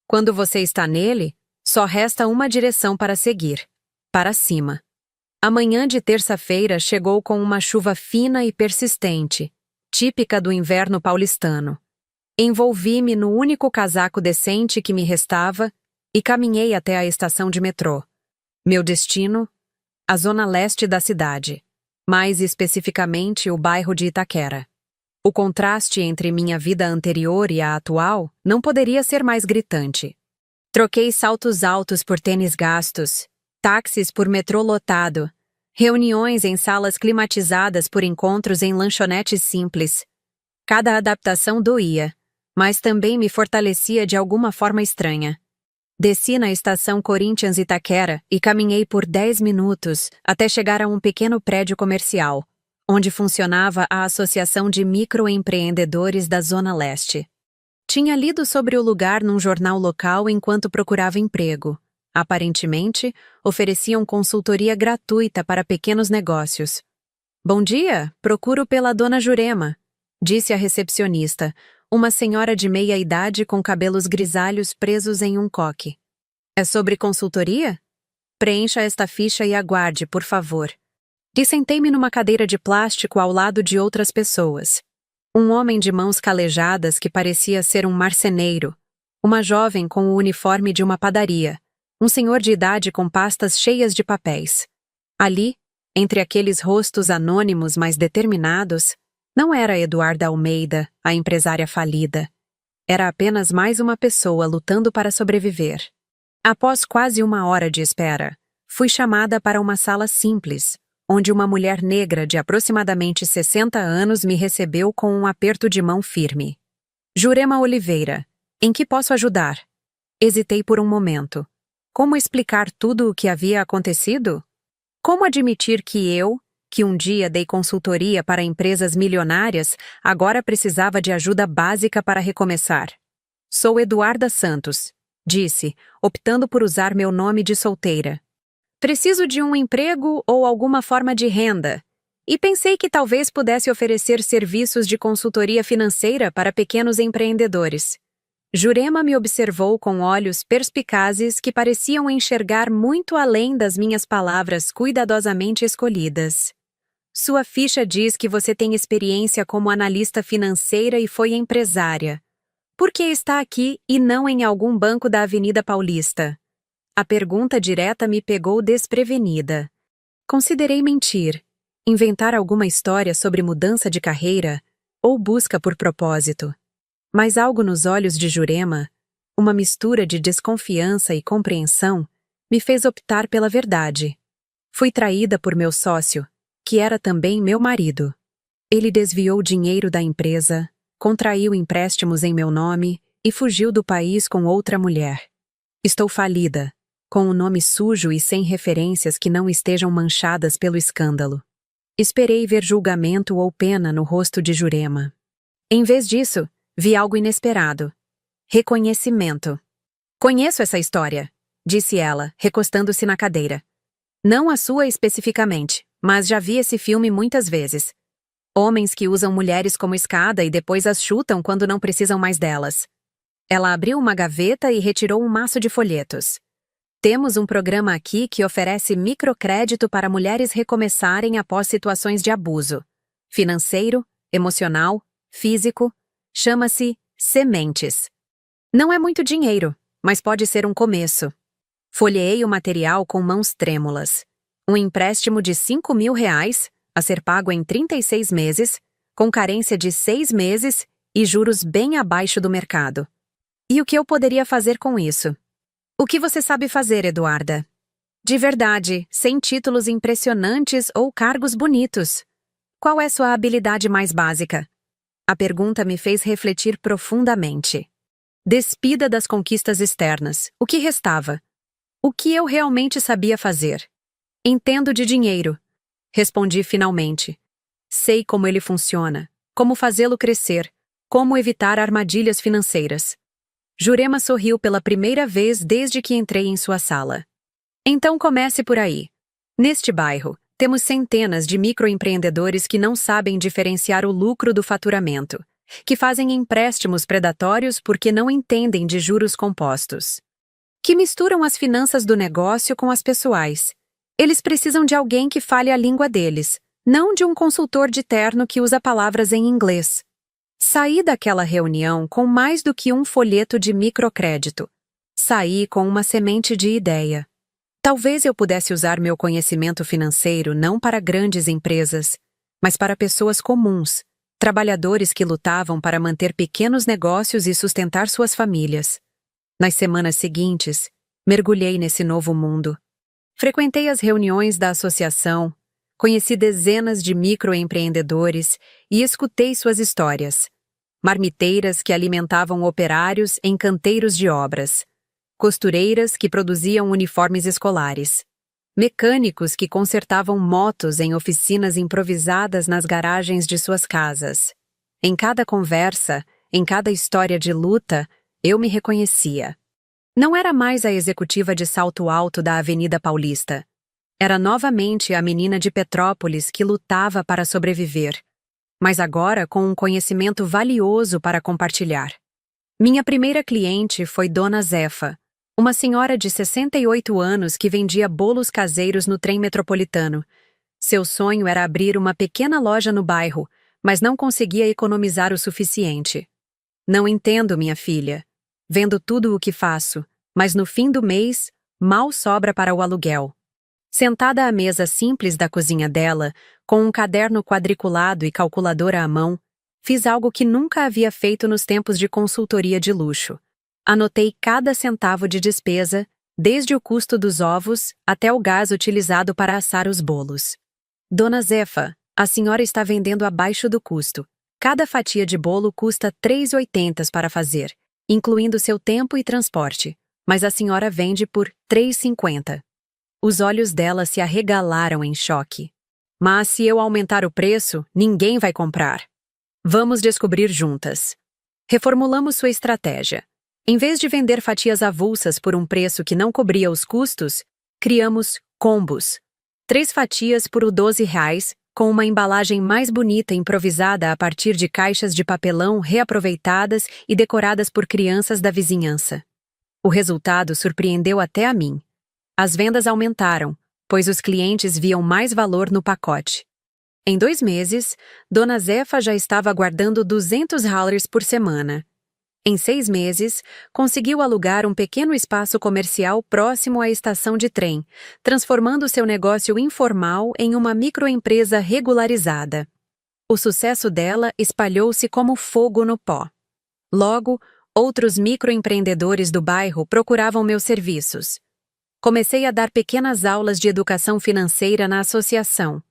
Quando você está nele, só resta uma direção para seguir: para cima. A manhã de terça-feira chegou com uma chuva fina e persistente, típica do inverno paulistano. Envolvi-me no único casaco decente que me restava e caminhei até a estação de metrô. Meu destino? A zona leste da cidade, mais especificamente o bairro de Itaquera. O contraste entre minha vida anterior e a atual não poderia ser mais gritante. Troquei saltos altos por tênis gastos, táxis por metrô lotado, reuniões em salas climatizadas por encontros em lanchonetes simples. Cada adaptação doía, mas também me fortalecia de alguma forma estranha. Desci na estação Corinthians Itaquera e caminhei por 10 minutos até chegar a um pequeno prédio comercial, onde funcionava a Associação de Microempreendedores da Zona Leste. Tinha lido sobre o lugar num jornal local enquanto procurava emprego. Aparentemente, ofereciam consultoria gratuita para pequenos negócios. Bom dia, procuro pela dona Jurema, disse a recepcionista, uma senhora de meia idade com cabelos grisalhos presos em um coque. É sobre consultoria? Preencha esta ficha e aguarde, por favor. E sentei-me numa cadeira de plástico ao lado de outras pessoas. Um homem de mãos calejadas que parecia ser um marceneiro, uma jovem com o uniforme de uma padaria, um senhor de idade com pastas cheias de papéis. Ali, entre aqueles rostos anônimos mas determinados, não era Eduarda Almeida, a empresária falida. Era apenas mais uma pessoa lutando para sobreviver. Após quase uma hora de espera, fui chamada para uma sala simples, onde uma mulher negra de aproximadamente 60 anos me recebeu com um aperto de mão firme. Jurema Oliveira, em que posso ajudar? Hesitei por um momento. Como explicar tudo o que havia acontecido? Como admitir que um dia dei consultoria para empresas milionárias, agora precisava de ajuda básica para recomeçar? Sou Eduarda Santos, disse, optando por usar meu nome de solteira. Preciso de um emprego ou alguma forma de renda. E pensei que talvez pudesse oferecer serviços de consultoria financeira para pequenos empreendedores. Jurema me observou com olhos perspicazes que pareciam enxergar muito além das minhas palavras cuidadosamente escolhidas. Sua ficha diz que você tem experiência como analista financeira e foi empresária. Por que está aqui e não em algum banco da Avenida Paulista? A pergunta direta me pegou desprevenida. Considerei mentir, inventar alguma história sobre mudança de carreira ou busca por propósito. Mas algo nos olhos de Jurema, uma mistura de desconfiança e compreensão, me fez optar pela verdade. Fui traída por meu sócio, que era também meu marido. Ele desviou dinheiro da empresa, contraiu empréstimos em meu nome e fugiu do país com outra mulher. Estou falida, com um nome sujo e sem referências que não estejam manchadas pelo escândalo. Esperei ver julgamento ou pena no rosto de Jurema. Em vez disso, vi algo inesperado. Reconhecimento. Conheço essa história, disse ela, recostando-se na cadeira. Não a sua especificamente, mas já vi esse filme muitas vezes. Homens que usam mulheres como escada e depois as chutam quando não precisam mais delas. Ela abriu uma gaveta e retirou um maço de folhetos. Temos um programa aqui que oferece microcrédito para mulheres recomeçarem após situações de abuso. Financeiro, emocional, físico. Chama-se Sementes. Não é muito dinheiro, mas pode ser um começo. Folheei o material com mãos trêmulas. Um empréstimo de R$ 5.000, a ser pago em 36 meses, com carência de 6 meses e juros bem abaixo do mercado. E o que eu poderia fazer com isso? O que você sabe fazer, Eduarda? De verdade, sem títulos impressionantes ou cargos bonitos. Qual é sua habilidade mais básica? A pergunta me fez refletir profundamente. Despida das conquistas externas, o que restava? O que eu realmente sabia fazer? Entendo de dinheiro. Respondi finalmente. Sei como ele funciona, como fazê-lo crescer, como evitar armadilhas financeiras. Jurema sorriu pela primeira vez desde que entrei em sua sala. Então comece por aí. Neste bairro, temos centenas de microempreendedores que não sabem diferenciar o lucro do faturamento, que fazem empréstimos predatórios porque não entendem de juros compostos, que misturam as finanças do negócio com as pessoais. Eles precisam de alguém que fale a língua deles, não de um consultor de terno que usa palavras em inglês. Saí daquela reunião com mais do que um folheto de microcrédito. Saí com uma semente de ideia. Talvez eu pudesse usar meu conhecimento financeiro não para grandes empresas, mas para pessoas comuns, trabalhadores que lutavam para manter pequenos negócios e sustentar suas famílias. Nas semanas seguintes, mergulhei nesse novo mundo. Frequentei as reuniões da associação, conheci dezenas de microempreendedores e escutei suas histórias. Marmiteiras que alimentavam operários em canteiros de obras. Costureiras que produziam uniformes escolares. Mecânicos que consertavam motos em oficinas improvisadas nas garagens de suas casas. Em cada conversa, em cada história de luta, eu me reconhecia. Não era mais a executiva de salto alto da Avenida Paulista. Era novamente a menina de Petrópolis que lutava para sobreviver, mas agora com um conhecimento valioso para compartilhar. Minha primeira cliente foi Dona Zefa, uma senhora de 68 anos que vendia bolos caseiros no trem metropolitano. Seu sonho era abrir uma pequena loja no bairro, mas não conseguia economizar o suficiente. Não entendo, minha filha. Vendo tudo o que faço, mas no fim do mês, mal sobra para o aluguel. Sentada à mesa simples da cozinha dela, com um caderno quadriculado e calculadora à mão, fiz algo que nunca havia feito nos tempos de consultoria de luxo. Anotei cada centavo de despesa, desde o custo dos ovos até o gás utilizado para assar os bolos. Dona Zefa, a senhora está vendendo abaixo do custo. Cada fatia de bolo custa R$ 3,80 para fazer, incluindo seu tempo e transporte. mas a senhora vende por 3,50. Os olhos dela se arregalaram em choque. Mas se eu aumentar o preço, ninguém vai comprar. Vamos descobrir juntas. Reformulamos sua estratégia. Em vez de vender fatias avulsas por um preço que não cobria os custos, criamos combos. 3 fatias por R$ 12, com uma embalagem mais bonita improvisada a partir de caixas de papelão reaproveitadas e decoradas por crianças da vizinhança. O resultado surpreendeu até a mim. As vendas aumentaram, pois os clientes viam mais valor no pacote. Em 2 meses, Dona Zefa já estava guardando $200 por semana. Em 6 meses, conseguiu alugar um pequeno espaço comercial próximo à estação de trem, transformando seu negócio informal em uma microempresa regularizada. O sucesso dela espalhou-se como fogo no pó. Logo, outros microempreendedores do bairro procuravam meus serviços. Comecei a dar pequenas aulas de educação financeira na associação.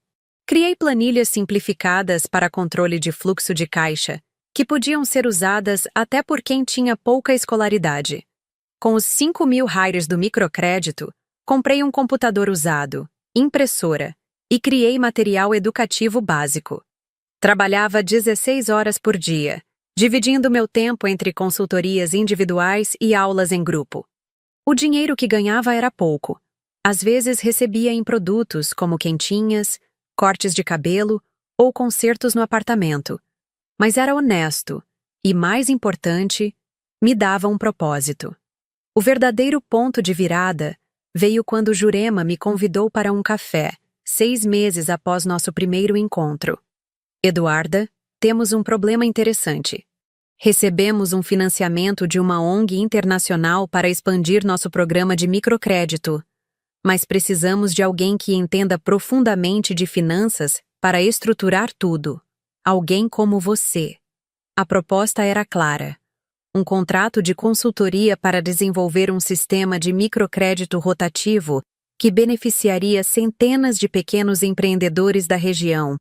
Criei planilhas simplificadas para controle de fluxo de caixa, que podiam ser usadas até por quem tinha pouca escolaridade. Com os R$ 5.000 do microcrédito, comprei um computador usado, impressora e criei material educativo básico. Trabalhava 16 horas por dia, dividindo meu tempo entre consultorias individuais e aulas em grupo. O dinheiro que ganhava era pouco. Às vezes recebia em produtos como quentinhas, cortes de cabelo ou concertos no apartamento. Mas era honesto e, mais importante, me dava um propósito. O verdadeiro ponto de virada veio quando Jurema me convidou para um café, 6 meses após nosso primeiro encontro. Eduarda, temos um problema interessante. Recebemos um financiamento de uma ONG internacional para expandir nosso programa de microcrédito, mas precisamos de alguém que entenda profundamente de finanças para estruturar tudo. Alguém como você. A proposta era clara. Um contrato de consultoria para desenvolver um sistema de microcrédito rotativo que beneficiaria centenas de pequenos empreendedores da região.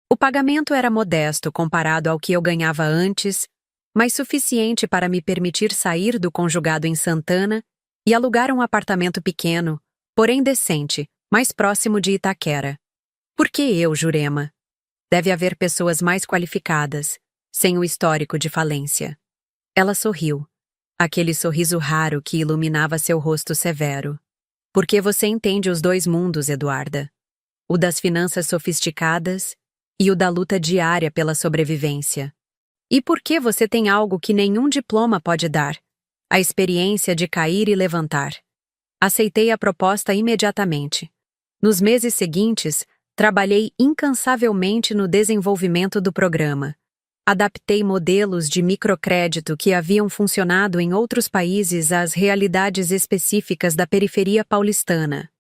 O pagamento era modesto comparado ao que eu ganhava antes, mas suficiente para me permitir sair do conjugado em Santana e alugar um apartamento pequeno, porém decente, mais próximo de Itaquera. Por que eu, Jurema? Deve haver pessoas mais qualificadas, sem o histórico de falência. Ela sorriu, aquele sorriso raro que iluminava seu rosto severo. Porque você entende os 2 mundos, Eduarda. O das finanças sofisticadas e o da luta diária pela sobrevivência. E porque você tem algo que nenhum diploma pode dar, a experiência de cair e levantar. Aceitei a proposta imediatamente. Nos meses seguintes, trabalhei incansavelmente no desenvolvimento do programa. Adaptei modelos de microcrédito que haviam funcionado em outros países às realidades específicas da periferia paulistana.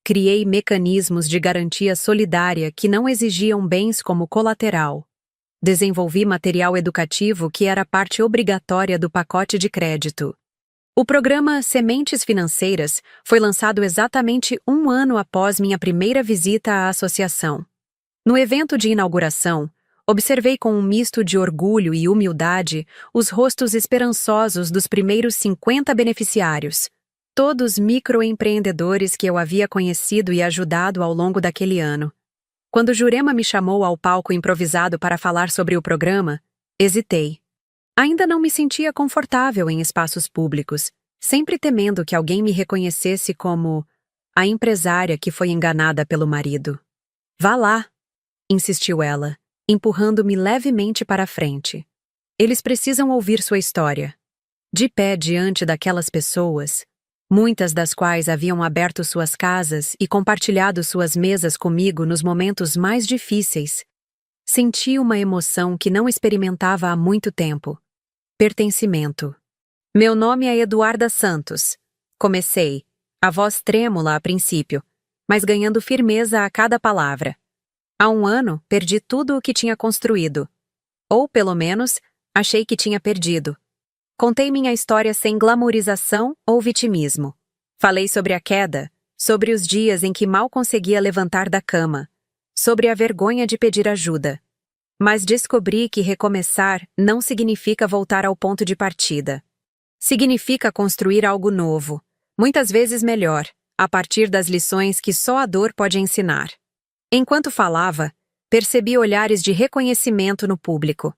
Criei mecanismos de garantia solidária que não exigiam bens como colateral. Desenvolvi material educativo que era parte obrigatória do pacote de crédito. O programa Sementes Financeiras foi lançado exatamente 1 ano após minha primeira visita à associação. No evento de inauguração, observei com um misto de orgulho e humildade os rostos esperançosos dos primeiros 50 beneficiários, todos microempreendedores que eu havia conhecido e ajudado ao longo daquele ano. Quando Jurema me chamou ao palco improvisado para falar sobre o programa, hesitei. Ainda não me sentia confortável em espaços públicos, sempre temendo que alguém me reconhecesse como a empresária que foi enganada pelo marido. Vá lá, insistiu ela, empurrando-me levemente para a frente. Eles precisam ouvir sua história. De pé diante daquelas pessoas, muitas das quais haviam aberto suas casas e compartilhado suas mesas comigo nos momentos mais difíceis, senti uma emoção que não experimentava há muito tempo. Pertencimento. Meu nome é Eduarda Santos. Comecei, a voz trêmula a princípio, mas ganhando firmeza a cada palavra. Há 1 ano, perdi tudo o que tinha construído. Ou, pelo menos, achei que tinha perdido. Contei minha história sem glamourização ou vitimismo. Falei sobre a queda, sobre os dias em que mal conseguia levantar da cama, sobre a vergonha de pedir ajuda. Mas descobri que recomeçar não significa voltar ao ponto de partida. Significa construir algo novo, muitas vezes melhor, a partir das lições que só a dor pode ensinar. Enquanto falava, percebi olhares de reconhecimento no público.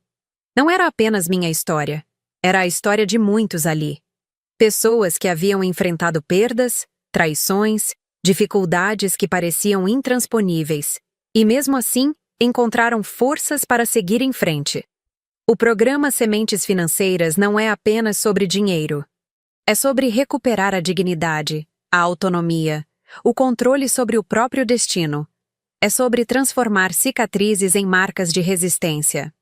Não era apenas minha história, era a história de muitos ali. Pessoas que haviam enfrentado perdas, traições, dificuldades que pareciam intransponíveis, e mesmo assim, encontraram forças para seguir em frente. O programa Sementes Financeiras não é apenas sobre dinheiro. É sobre recuperar a dignidade, a autonomia, o controle sobre o próprio destino. É sobre transformar cicatrizes em marcas de resistência.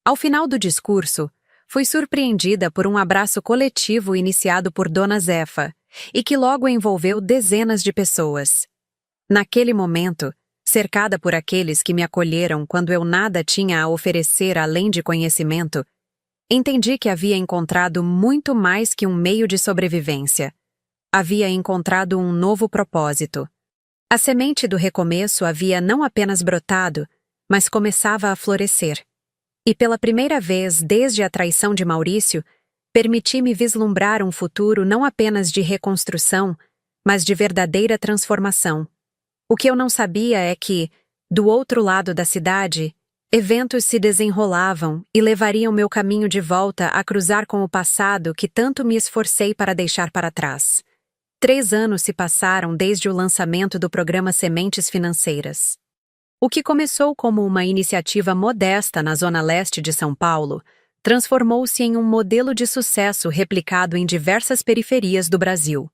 Ao final do discurso, fui surpreendida por um abraço coletivo iniciado por Dona Zefa, e que logo envolveu dezenas de pessoas. Naquele momento, cercada por aqueles que me acolheram quando eu nada tinha a oferecer além de conhecimento, entendi que havia encontrado muito mais que um meio de sobrevivência. Havia encontrado um novo propósito. A semente do recomeço havia não apenas brotado, mas começava a florescer. E pela primeira vez desde a traição de Maurício, permiti-me vislumbrar um futuro não apenas de reconstrução, mas de verdadeira transformação. O que eu não sabia é que, do outro lado da cidade, eventos se desenrolavam e levariam meu caminho de volta a cruzar com o passado que tanto me esforcei para deixar para trás. 3 anos se passaram desde o lançamento do programa Sementes Financeiras. O que começou como uma iniciativa modesta na zona leste de São Paulo, transformou-se em um modelo de sucesso replicado em diversas periferias do Brasil.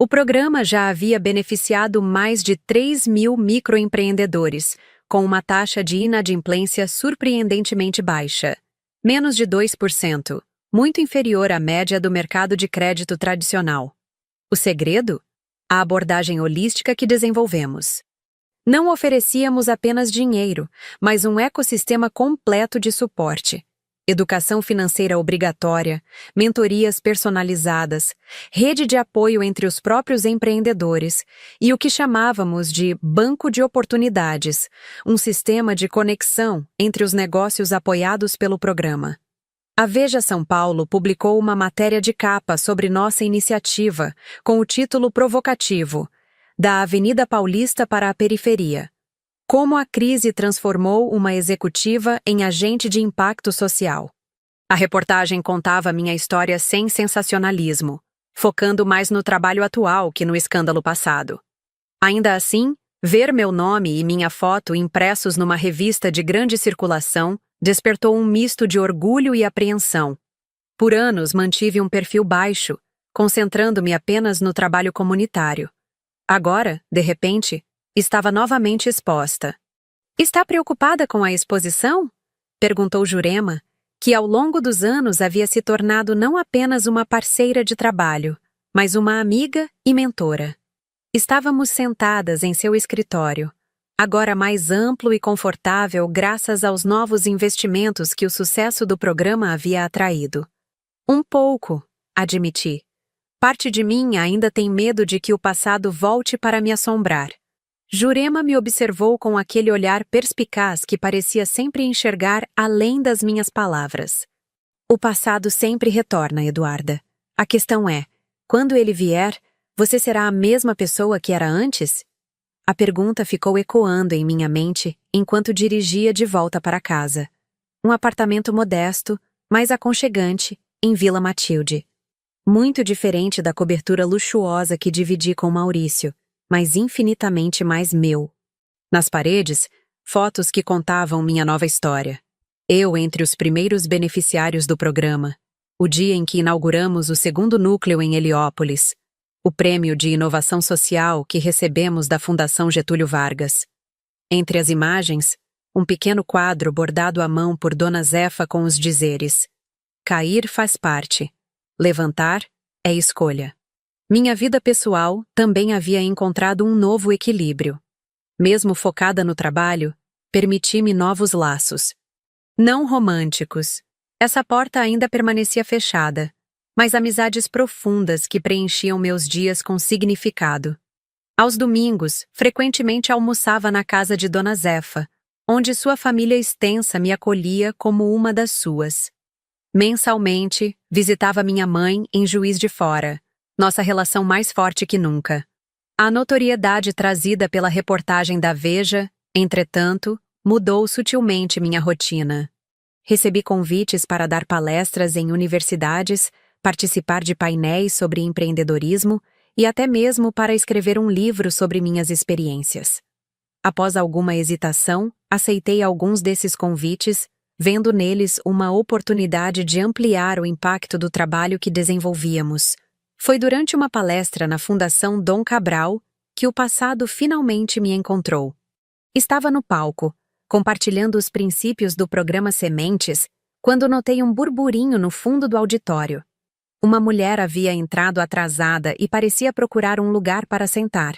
O programa já havia beneficiado mais de 3.000 microempreendedores, com uma taxa de inadimplência surpreendentemente baixa, menos de 2%, muito inferior à média do mercado de crédito tradicional. O segredo? A abordagem holística que desenvolvemos. Não oferecíamos apenas dinheiro, mas um ecossistema completo de suporte. Educação financeira obrigatória, mentorias personalizadas, rede de apoio entre os próprios empreendedores e o que chamávamos de banco de oportunidades, um sistema de conexão entre os negócios apoiados pelo programa. A Veja São Paulo publicou uma matéria de capa sobre nossa iniciativa, com o título provocativo: Da Avenida Paulista para a Periferia. Como a crise transformou uma executiva em agente de impacto social. A reportagem contava minha história sem sensacionalismo, focando mais no trabalho atual que no escândalo passado. Ainda assim, ver meu nome e minha foto impressos numa revista de grande circulação despertou um misto de orgulho e apreensão. Por anos mantive um perfil baixo, concentrando-me apenas no trabalho comunitário. Agora, de repente, estava novamente exposta. "Está preocupada com a exposição?" perguntou Jurema, que ao longo dos anos havia se tornado não apenas uma parceira de trabalho, mas uma amiga e mentora. Estávamos sentadas em seu escritório, agora mais amplo e confortável graças aos novos investimentos que o sucesso do programa havia atraído. "Um pouco", admiti. "Parte de mim ainda tem medo de que o passado volte para me assombrar." Jurema me observou com aquele olhar perspicaz que parecia sempre enxergar além das minhas palavras. "O passado sempre retorna, Eduarda. A questão é, quando ele vier, você será a mesma pessoa que era antes?" A pergunta ficou ecoando em minha mente enquanto dirigia de volta para casa. Um apartamento modesto, mas aconchegante, em Vila Matilde. Muito diferente da cobertura luxuosa que dividi com Maurício, mas infinitamente mais meu. Nas paredes, fotos que contavam minha nova história. Eu entre os primeiros beneficiários do programa, o dia em que inauguramos o segundo núcleo em Heliópolis, o prêmio de inovação social que recebemos da Fundação Getúlio Vargas. Entre as imagens, um pequeno quadro bordado à mão por Dona Zefa com os dizeres: "Cair faz parte. Levantar é escolha." Minha vida pessoal também havia encontrado um novo equilíbrio. Mesmo focada no trabalho, permiti-me novos laços. Não românticos. Essa porta ainda permanecia fechada, mas amizades profundas que preenchiam meus dias com significado. Aos domingos, frequentemente almoçava na casa de Dona Zefa, onde sua família extensa me acolhia como uma das suas. Mensalmente, visitava minha mãe em Juiz de Fora, nossa relação mais forte que nunca. A notoriedade trazida pela reportagem da Veja, entretanto, mudou sutilmente minha rotina. Recebi convites para dar palestras em universidades, participar de painéis sobre empreendedorismo e até mesmo para escrever um livro sobre minhas experiências. Após alguma hesitação, aceitei alguns desses convites, vendo neles uma oportunidade de ampliar o impacto do trabalho que desenvolvíamos. Foi durante uma palestra na Fundação Dom Cabral que o passado finalmente me encontrou. Estava no palco, compartilhando os princípios do programa Sementes, quando notei um burburinho no fundo do auditório. Uma mulher havia entrado atrasada e parecia procurar um lugar para sentar.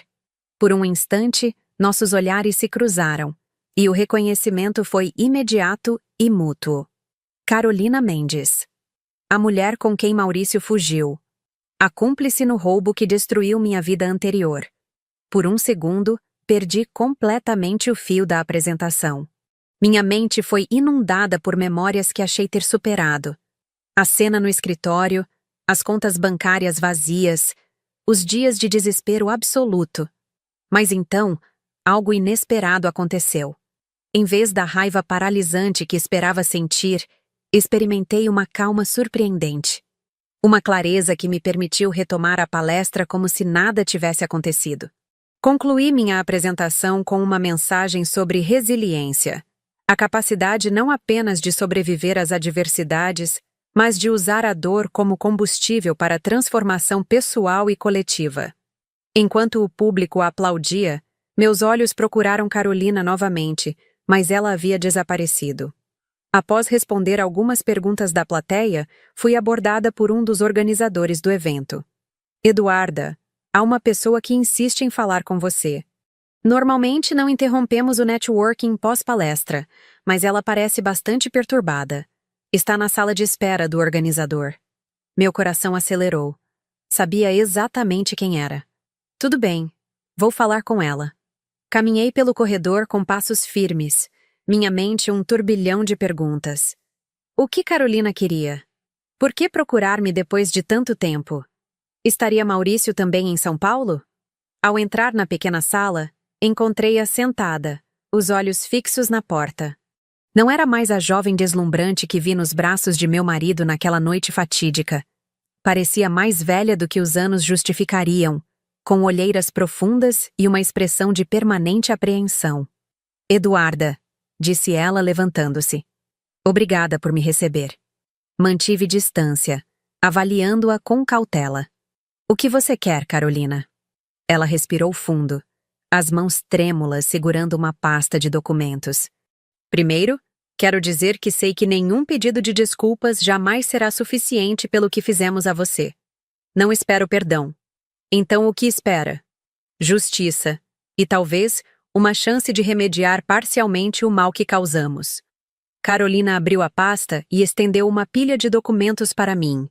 Por um instante, nossos olhares se cruzaram, e o reconhecimento foi imediato e mútuo. Carolina Mendes. A mulher com quem Maurício fugiu. A cúmplice no roubo que destruiu minha vida anterior. Por um segundo, perdi completamente o fio da apresentação. Minha mente foi inundada por memórias que achei ter superado. A cena no escritório, as contas bancárias vazias, os dias de desespero absoluto. Mas então, algo inesperado aconteceu. Em vez da raiva paralisante que esperava sentir, experimentei uma calma surpreendente. Uma clareza que me permitiu retomar a palestra como se nada tivesse acontecido. Concluí minha apresentação com uma mensagem sobre resiliência, a capacidade não apenas de sobreviver às adversidades, mas de usar a dor como combustível para a transformação pessoal e coletiva. Enquanto o público aplaudia, meus olhos procuraram Carolina novamente, mas ela havia desaparecido. Após responder algumas perguntas da plateia, fui abordada por um dos organizadores do evento. Eduarda, há uma pessoa que insiste em falar com você. Normalmente não interrompemos o networking pós-palestra, mas ela parece bastante perturbada. Está na sala de espera do organizador. Meu coração acelerou. Sabia exatamente quem era. Tudo bem, vou falar com ela. Caminhei pelo corredor com passos firmes, minha mente um turbilhão de perguntas. O que Carolina queria? Por que procurar-me depois de tanto tempo? Estaria Maurício também em São Paulo? Ao entrar na pequena sala, encontrei-a sentada, os olhos fixos na porta. Não era mais a jovem deslumbrante que vi nos braços de meu marido naquela noite fatídica. Parecia mais velha do que os anos justificariam, com olheiras profundas e uma expressão de permanente apreensão. Eduarda, disse ela levantando-se. Obrigada por me receber. Mantive distância, avaliando-a com cautela. O que você quer, Carolina? Ela respirou fundo, as mãos trêmulas segurando uma pasta de documentos. Primeiro, quero dizer que sei que nenhum pedido de desculpas jamais será suficiente pelo que fizemos a você. Não espero perdão. Então o que espera? Justiça, e talvez uma chance de remediar parcialmente o mal que causamos. Carolina abriu a pasta e estendeu uma pilha de documentos para mim.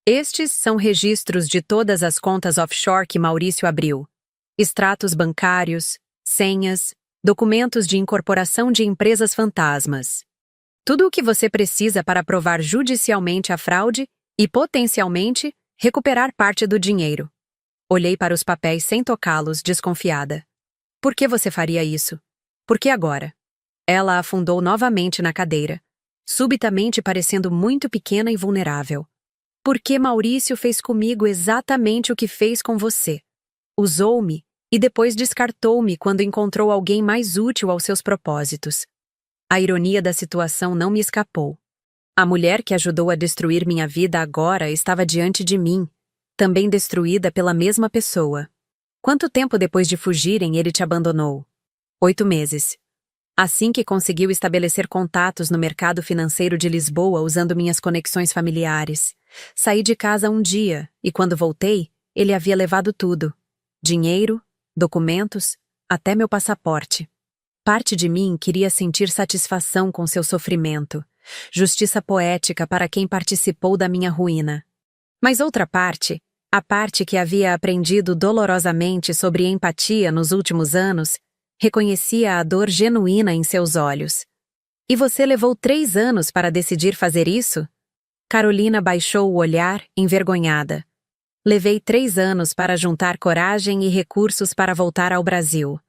Estes são registros de todas as contas offshore que Maurício abriu. Extratos bancários, senhas, documentos de incorporação de empresas fantasmas. Tudo o que você precisa para provar judicialmente a fraude e, potencialmente, recuperar parte do dinheiro. Olhei para os papéis sem tocá-los, desconfiada. Por que você faria isso? Por que agora? Ela afundou novamente na cadeira, subitamente parecendo muito pequena e vulnerável. Por que Maurício fez comigo exatamente o que fez com você? Usou-me e depois descartou-me quando encontrou alguém mais útil aos seus propósitos. A ironia da situação não me escapou. A mulher que ajudou a destruir minha vida agora estava diante de mim, também destruída pela mesma pessoa. Quanto tempo depois de fugirem ele te abandonou? 8 meses. Assim que conseguiu estabelecer contatos no mercado financeiro de Lisboa usando minhas conexões familiares. Saí de casa um dia e quando voltei, ele havia levado tudo. Dinheiro, documentos, até meu passaporte. Parte de mim queria sentir satisfação com seu sofrimento, justiça poética para quem participou da minha ruína. Mas outra parte, a parte que havia aprendido dolorosamente sobre empatia nos últimos anos, reconhecia a dor genuína em seus olhos. E você levou 3 anos para decidir fazer isso? Carolina baixou o olhar, envergonhada. Levei 3 anos para juntar coragem e recursos para voltar ao Brasil.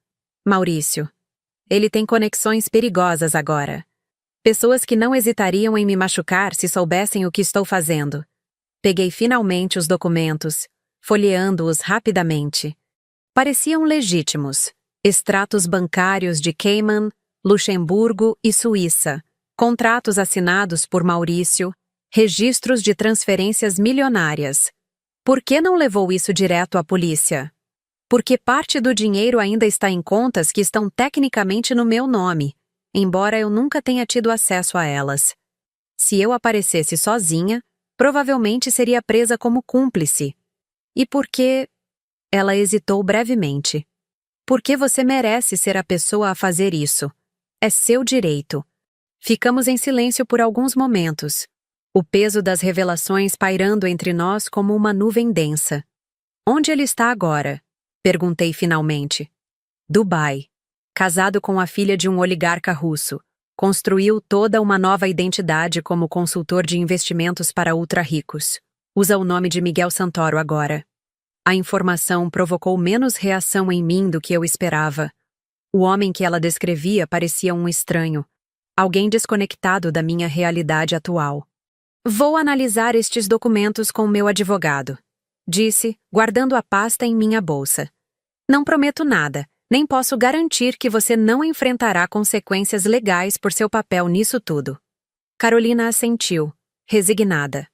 Maurício. Ele tem conexões perigosas agora. Pessoas que não hesitariam em me machucar se soubessem o que estou fazendo. Peguei finalmente os documentos, folheando-os rapidamente. Pareciam legítimos. Extratos bancários de Cayman, Luxemburgo e Suíça, contratos assinados por Maurício, registros de transferências milionárias. Por que não levou isso direto à polícia? Porque parte do dinheiro ainda está em contas que estão tecnicamente no meu nome, embora eu nunca tenha tido acesso a elas. Se eu aparecesse sozinha, provavelmente seria presa como cúmplice. E por que... Ela hesitou brevemente. Porque você merece ser a pessoa a fazer isso. É seu direito. Ficamos em silêncio por alguns momentos. O peso das revelações pairando entre nós como uma nuvem densa. Onde ele está agora? Perguntei finalmente. Dubai. Casado com a filha de um oligarca russo. Construiu toda uma nova identidade como consultor de investimentos para ultra-ricos. Usa o nome de Miguel Santoro agora. A informação provocou menos reação em mim do que eu esperava. O homem que ela descrevia parecia um estranho. Alguém desconectado da minha realidade atual. Vou analisar estes documentos com meu advogado, disse, guardando a pasta em minha bolsa. Não prometo nada, nem posso garantir que você não enfrentará consequências legais por seu papel nisso tudo. Carolina assentiu, resignada.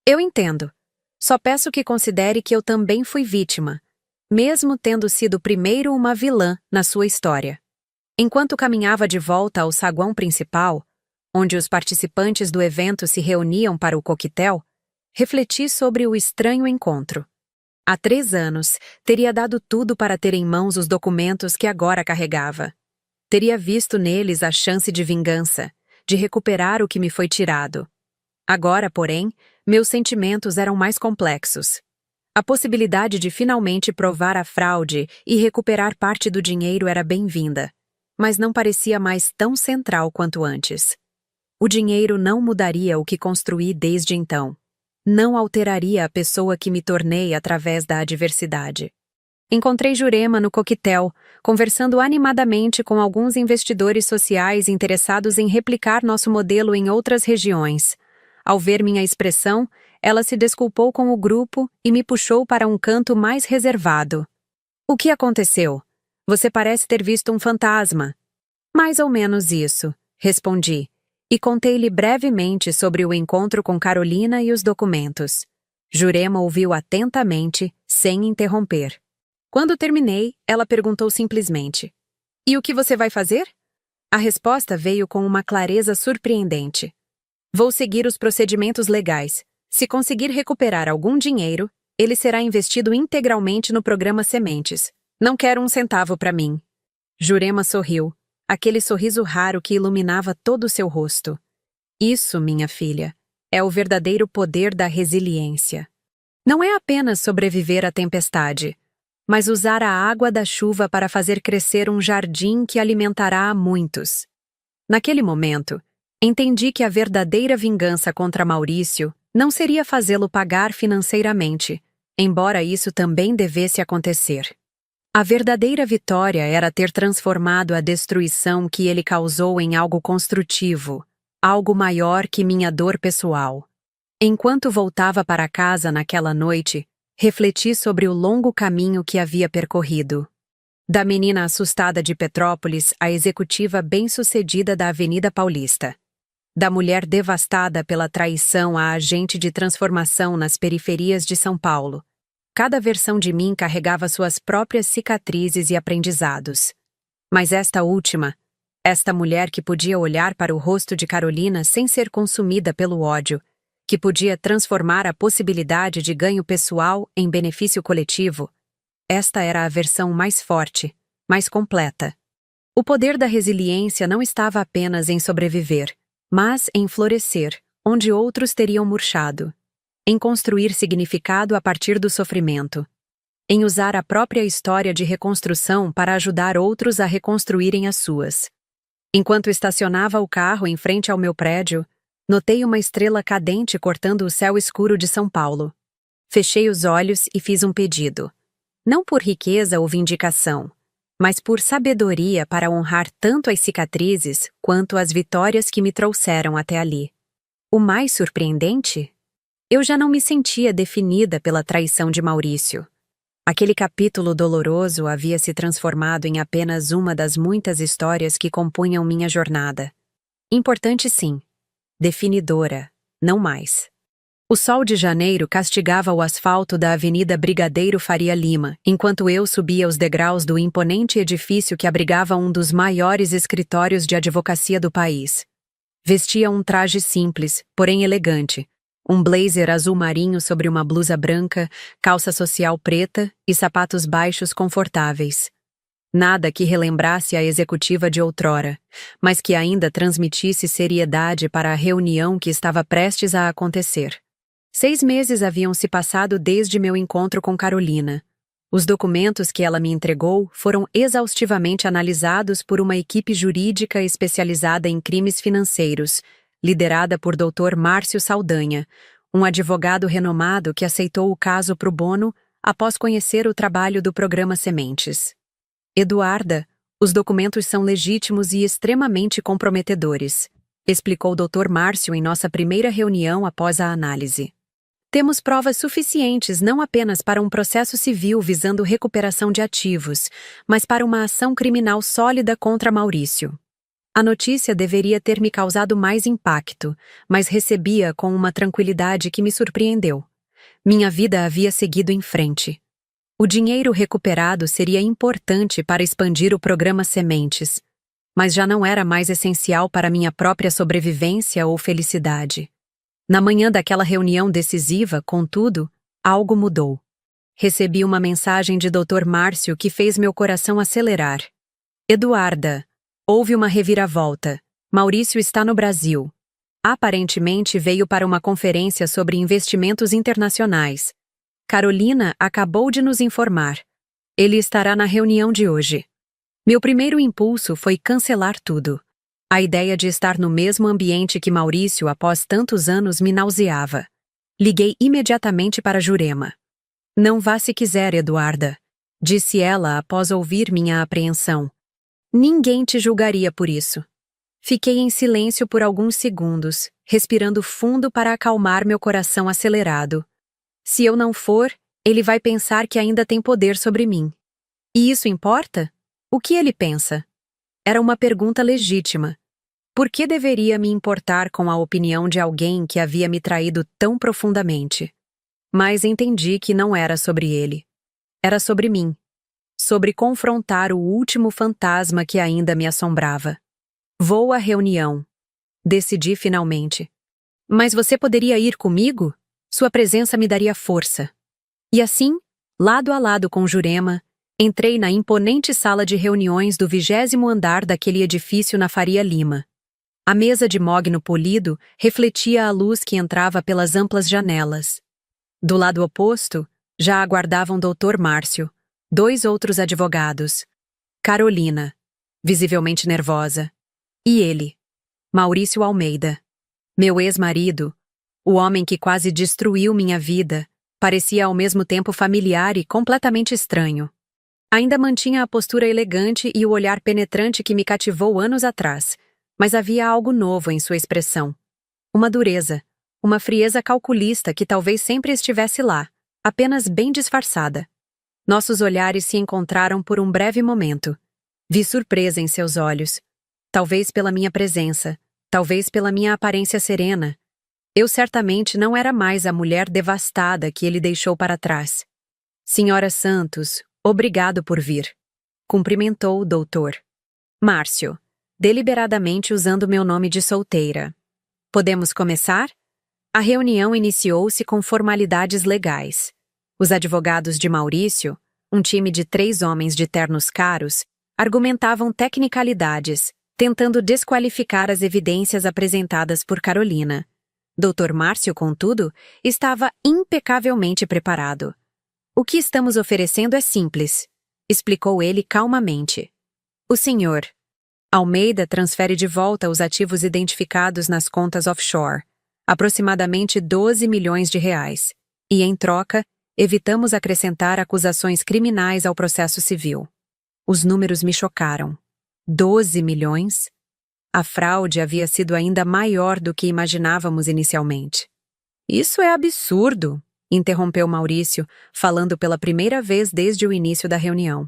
Eu entendo. Só peço que considere que eu também fui vítima, mesmo tendo sido primeiro uma vilã na sua história. Enquanto caminhava de volta ao saguão principal, onde os participantes do evento se reuniam para o coquetel, refleti sobre o estranho encontro. Há 3 anos, teria dado tudo para ter em mãos os documentos que agora carregava. Teria visto neles a chance de vingança, de recuperar o que me foi tirado. Agora, porém, meus sentimentos eram mais complexos. A possibilidade de finalmente provar a fraude e recuperar parte do dinheiro era bem-vinda, mas não parecia mais tão central quanto antes. O dinheiro não mudaria o que construí desde então. Não alteraria a pessoa que me tornei através da adversidade. Encontrei Jurema no coquetel, conversando animadamente com alguns investidores sociais interessados em replicar nosso modelo em outras regiões. Ao ver minha expressão, ela se desculpou com o grupo e me puxou para um canto mais reservado. O que aconteceu? Você parece ter visto um fantasma. Mais ou menos isso, respondi, e contei-lhe brevemente sobre o encontro com Carolina e os documentos. Jurema ouviu atentamente, sem interromper. Quando terminei, ela perguntou simplesmente: E o que você vai fazer? A resposta veio com uma clareza surpreendente. Vou seguir os procedimentos legais. Se conseguir recuperar algum dinheiro, ele será investido integralmente no programa Sementes. Não quero um centavo para mim. Jurema sorriu, aquele sorriso raro que iluminava todo o seu rosto. Isso, minha filha, é o verdadeiro poder da resiliência. Não é apenas sobreviver à tempestade, mas usar a água da chuva para fazer crescer um jardim que alimentará a muitos. Naquele momento, entendi que a verdadeira vingança contra Maurício não seria fazê-lo pagar financeiramente, embora isso também devesse acontecer. A verdadeira vitória era ter transformado a destruição que ele causou em algo construtivo, algo maior que minha dor pessoal. Enquanto voltava para casa naquela noite, refleti sobre o longo caminho que havia percorrido. Da menina assustada de Petrópolis à executiva bem-sucedida da Avenida Paulista. Da mulher devastada pela traição à agente de transformação nas periferias de São Paulo. Cada versão de mim carregava suas próprias cicatrizes e aprendizados. Mas esta última, esta mulher que podia olhar para o rosto de Carolina sem ser consumida pelo ódio, que podia transformar a possibilidade de ganho pessoal em benefício coletivo, esta era a versão mais forte, mais completa. O poder da resiliência não estava apenas em sobreviver, mas em florescer, onde outros teriam murchado. Em construir significado a partir do sofrimento. Em usar a própria história de reconstrução para ajudar outros a reconstruírem as suas. Enquanto estacionava o carro em frente ao meu prédio, Notei uma estrela cadente cortando o céu escuro de São Paulo. Fechei os olhos e fiz um pedido. Não por riqueza ou vindicação, mas por sabedoria para honrar tanto as cicatrizes quanto as vitórias que me trouxeram até ali. O mais surpreendente? Eu já não me sentia definida pela traição de Maurício. Aquele capítulo doloroso havia se transformado em apenas uma das muitas histórias que compunham minha jornada. Importante sim, definidora, não mais. O sol de janeiro castigava o asfalto da Avenida Brigadeiro Faria Lima, enquanto eu subia os degraus do imponente edifício que abrigava um dos maiores escritórios de advocacia do país. Vestia um traje simples, porém elegante, um blazer azul marinho sobre uma blusa branca, calça social preta e sapatos baixos confortáveis. Nada que relembrasse a executiva de outrora, mas que ainda transmitisse seriedade para a reunião que estava prestes a acontecer. 6 meses haviam se passado desde meu encontro com Carolina. Os documentos que ela me entregou foram exaustivamente analisados por uma equipe jurídica especializada em crimes financeiros, liderada por Dr. Márcio Saldanha, um advogado renomado que aceitou o caso pro bono após conhecer o trabalho do programa Sementes. Eduarda, os documentos são legítimos e extremamente comprometedores, explicou Dr. Márcio em nossa primeira reunião após a análise. Temos provas suficientes não apenas para um processo civil visando recuperação de ativos, mas para uma ação criminal sólida contra Maurício. A notícia deveria ter me causado mais impacto, mas recebia com uma tranquilidade que me surpreendeu. Minha vida havia seguido em frente. O dinheiro recuperado seria importante para expandir o programa Sementes, mas já não era mais essencial para minha própria sobrevivência ou felicidade. Na manhã daquela reunião decisiva, contudo, algo mudou. Recebi uma mensagem de Dr. Márcio que fez meu coração acelerar. Eduarda, houve uma reviravolta. Maurício está no Brasil. Aparentemente veio para uma conferência sobre investimentos internacionais. Carolina acabou de nos informar. Ele estará na reunião de hoje. Meu primeiro impulso foi cancelar tudo. A ideia de estar no mesmo ambiente que Maurício após tantos anos me nauseava. Liguei imediatamente para Jurema. Não vá se quiser, Eduarda, disse ela após ouvir minha apreensão. Ninguém te julgaria por isso. Fiquei em silêncio por alguns segundos, respirando fundo para acalmar meu coração acelerado. Se eu não for, ele vai pensar que ainda tem poder sobre mim. E isso importa? O que ele pensa? Era uma pergunta legítima. Por que deveria me importar com a opinião de alguém que havia me traído tão profundamente? Mas entendi que não era sobre ele. Era sobre mim. Sobre confrontar o último fantasma que ainda me assombrava. Vou à reunião. Decidi finalmente. Mas você poderia ir comigo? Sua presença me daria força. E assim, lado a lado com Jurema, entrei na imponente sala de reuniões do 20º andar daquele edifício na Faria Lima. A mesa de mogno polido refletia a luz que entrava pelas amplas janelas. Do lado oposto, já aguardavam Dr. Márcio, 2 outros advogados. Carolina, visivelmente nervosa. E ele, Maurício Almeida. Meu ex-marido, o homem que quase destruiu minha vida, parecia ao mesmo tempo familiar e completamente estranho. Ainda mantinha a postura elegante e o olhar penetrante que me cativou anos atrás, mas havia algo novo em sua expressão. Uma dureza, uma frieza calculista que talvez sempre estivesse lá, apenas bem disfarçada. Nossos olhares se encontraram por um breve momento. Vi surpresa em seus olhos. Talvez pela minha presença, talvez pela minha aparência serena. Eu certamente não era mais a mulher devastada que ele deixou para trás. Senhora Santos, obrigado por vir. Cumprimentou o doutor. Márcio, deliberadamente usando meu nome de solteira. Podemos começar? A reunião iniciou-se com formalidades legais. Os advogados de Maurício, um time de 3 homens de ternos caros, argumentavam tecnicalidades, tentando desqualificar as evidências apresentadas por Carolina. Dr. Márcio, contudo, estava impecavelmente preparado. O que estamos oferecendo é simples, explicou ele calmamente. O senhor, Almeida transfere de volta os ativos identificados nas contas offshore, aproximadamente 12 milhões de reais, e, em troca, evitamos acrescentar acusações criminais ao processo civil. Os números me chocaram. 12 milhões? A fraude havia sido ainda maior do que imaginávamos inicialmente. Isso é absurdo, interrompeu Maurício, falando pela primeira vez desde o início da reunião.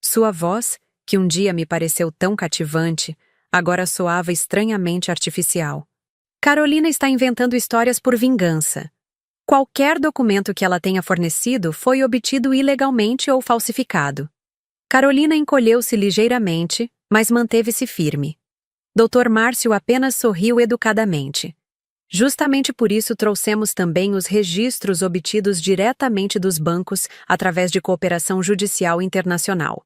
Sua voz, que um dia me pareceu tão cativante, agora soava estranhamente artificial. Carolina está inventando histórias por vingança. Qualquer documento que ela tenha fornecido foi obtido ilegalmente ou falsificado. Carolina encolheu-se ligeiramente, mas manteve-se firme. Dr. Márcio apenas sorriu educadamente. Justamente por isso trouxemos também os registros obtidos diretamente dos bancos através de cooperação judicial internacional.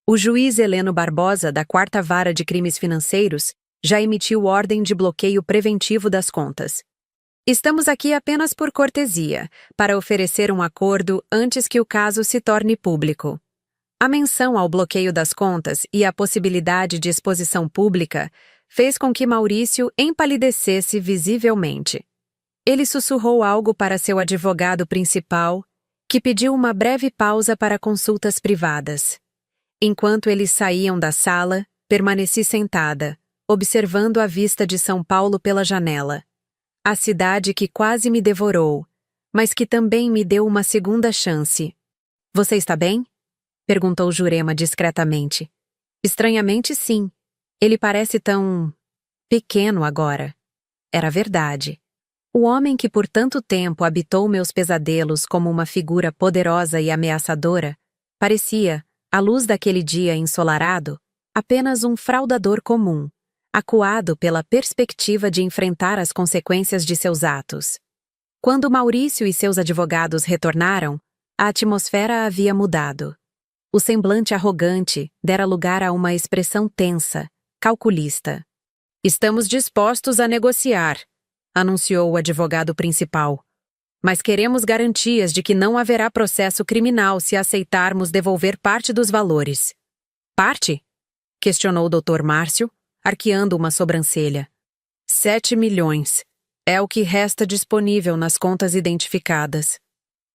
O juiz Heleno Barbosa, da 4ª Vara de Crimes Financeiros, já emitiu ordem de bloqueio preventivo das contas. Estamos aqui apenas por cortesia, para oferecer um acordo antes que o caso se torne público. A menção ao bloqueio das contas e a possibilidade de exposição pública fez com que Maurício empalidecesse visivelmente. Ele sussurrou algo para seu advogado principal, que pediu uma breve pausa para consultas privadas. Enquanto eles saíam da sala, permaneci sentada, observando a vista de São Paulo pela janela. A cidade que quase me devorou, mas que também me deu uma segunda chance. Você está bem? Perguntou Jurema discretamente. Estranhamente, sim. Ele parece tão pequeno agora. Era verdade. O homem que por tanto tempo habitou meus pesadelos como uma figura poderosa e ameaçadora, parecia, à luz daquele dia ensolarado, apenas um fraudador comum, acuado pela perspectiva de enfrentar as consequências de seus atos. Quando Maurício e seus advogados retornaram, a atmosfera havia mudado. O semblante arrogante dera lugar a uma expressão tensa, calculista. Estamos dispostos a negociar, anunciou o advogado principal. Mas queremos garantias de que não haverá processo criminal se aceitarmos devolver parte dos valores. Parte? Questionou o Dr. Márcio, arqueando uma sobrancelha. 7 milhões. É o que resta disponível nas contas identificadas.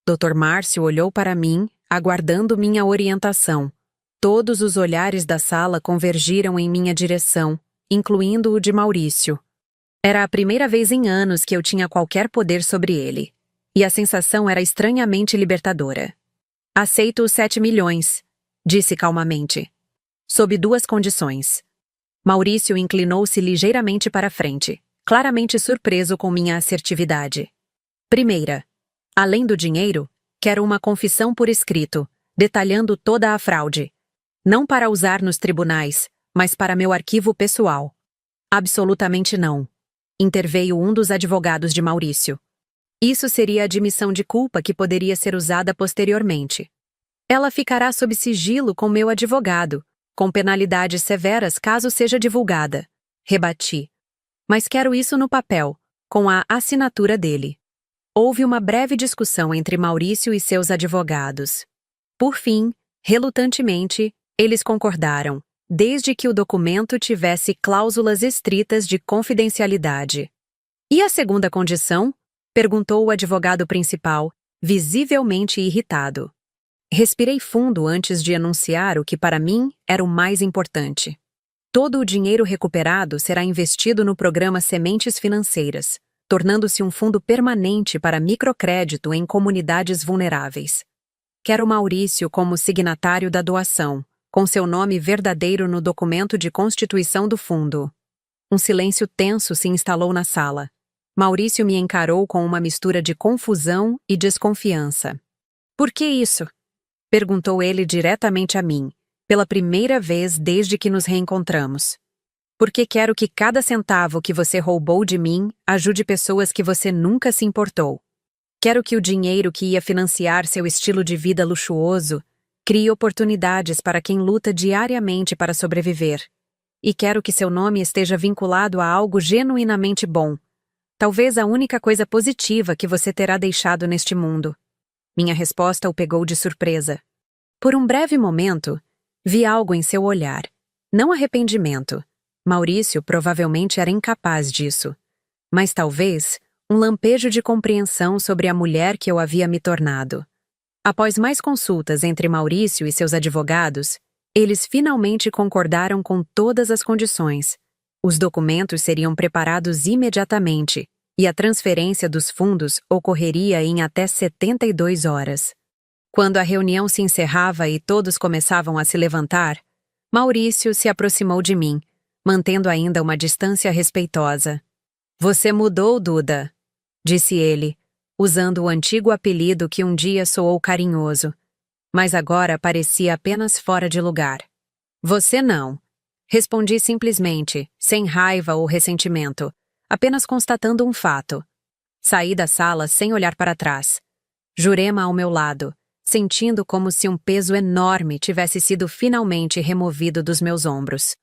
Dr. Márcio olhou para mim, aguardando minha orientação. Todos os olhares da sala convergiram em minha direção, incluindo o de Maurício. Era a primeira vez em anos que eu tinha qualquer poder sobre ele. E a sensação era estranhamente libertadora. Aceito os 7 milhões, disse calmamente. Sob 2 condições. Maurício inclinou-se ligeiramente para a frente, claramente surpreso com minha assertividade. Primeira, além do dinheiro, quero uma confissão por escrito, detalhando toda a fraude. Não para usar nos tribunais, mas para meu arquivo pessoal. Absolutamente não. Interveio um dos advogados de Maurício. Isso seria admissão de culpa que poderia ser usada posteriormente. Ela ficará sob sigilo com meu advogado, com penalidades severas caso seja divulgada. Rebati. Mas quero isso no papel, com a assinatura dele. Houve uma breve discussão entre Maurício e seus advogados. Por fim, relutantemente, eles concordaram, desde que o documento tivesse cláusulas estritas de confidencialidade. E a segunda condição? Perguntou o advogado principal, visivelmente irritado. Respirei fundo antes de anunciar o que para mim era o mais importante. Todo o dinheiro recuperado será investido no programa Sementes Financeiras, tornando-se um fundo permanente para microcrédito em comunidades vulneráveis. Quero Maurício como signatário da doação, com seu nome verdadeiro no documento de constituição do fundo. Um silêncio tenso se instalou na sala. Maurício me encarou com uma mistura de confusão e desconfiança. Por que isso? Perguntou ele diretamente a mim, pela primeira vez desde que nos reencontramos. Porque quero que cada centavo que você roubou de mim ajude pessoas que você nunca se importou. Quero que o dinheiro que ia financiar seu estilo de vida luxuoso crie oportunidades para quem luta diariamente para sobreviver. E quero que seu nome esteja vinculado a algo genuinamente bom. Talvez a única coisa positiva que você terá deixado neste mundo. Minha resposta o pegou de surpresa. Por um breve momento, vi algo em seu olhar. Não arrependimento. Maurício provavelmente era incapaz disso. Mas talvez um lampejo de compreensão sobre a mulher que eu havia me tornado. Após mais consultas entre Maurício e seus advogados, eles finalmente concordaram com todas as condições. Os documentos seriam preparados imediatamente e a transferência dos fundos ocorreria em até 72 horas. Quando a reunião se encerrava e todos começavam a se levantar, Maurício se aproximou de mim, mantendo ainda uma distância respeitosa. "Você mudou, Duda", disse ele, usando o antigo apelido que um dia soou carinhoso, mas agora parecia apenas fora de lugar. "Você não", respondi simplesmente, sem raiva ou ressentimento, apenas constatando um fato. Saí da sala sem olhar para trás. Jurema ao meu lado, sentindo como se um peso enorme tivesse sido finalmente removido dos meus ombros.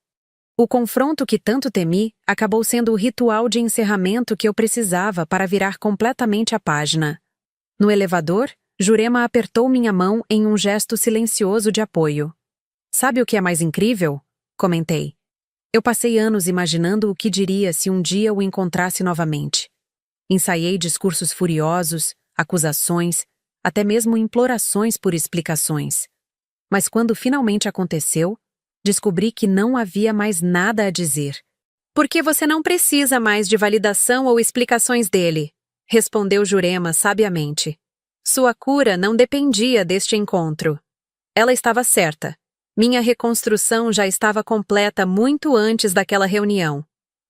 O confronto que tanto temi acabou sendo o ritual de encerramento que eu precisava para virar completamente a página. No elevador, Jurema apertou minha mão em um gesto silencioso de apoio. "Sabe o que é mais incrível?", comentei. Eu passei anos imaginando o que diria se um dia o encontrasse novamente. Ensaiei discursos furiosos, acusações, até mesmo implorações por explicações. Mas quando finalmente aconteceu, descobri que não havia mais nada a dizer. "Porque você não precisa mais de validação ou explicações dele", respondeu Jurema sabiamente. Sua cura não dependia deste encontro. Ela estava certa. Minha reconstrução já estava completa muito antes daquela reunião.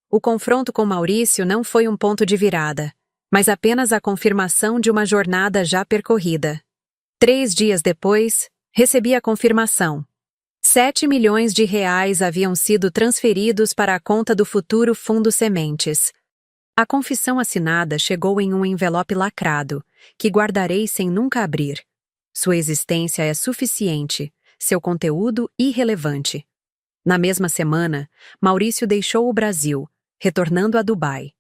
O confronto com Maurício não foi um ponto de virada, mas apenas a confirmação de uma jornada já percorrida. 3 dias depois, recebi a confirmação. 7 milhões de reais haviam sido transferidos para a conta do futuro Fundo Sementes. A confissão assinada chegou em um envelope lacrado, que guardarei sem nunca abrir. Sua existência é suficiente, seu conteúdo irrelevante. Na mesma semana, Maurício deixou o Brasil, retornando a Dubai.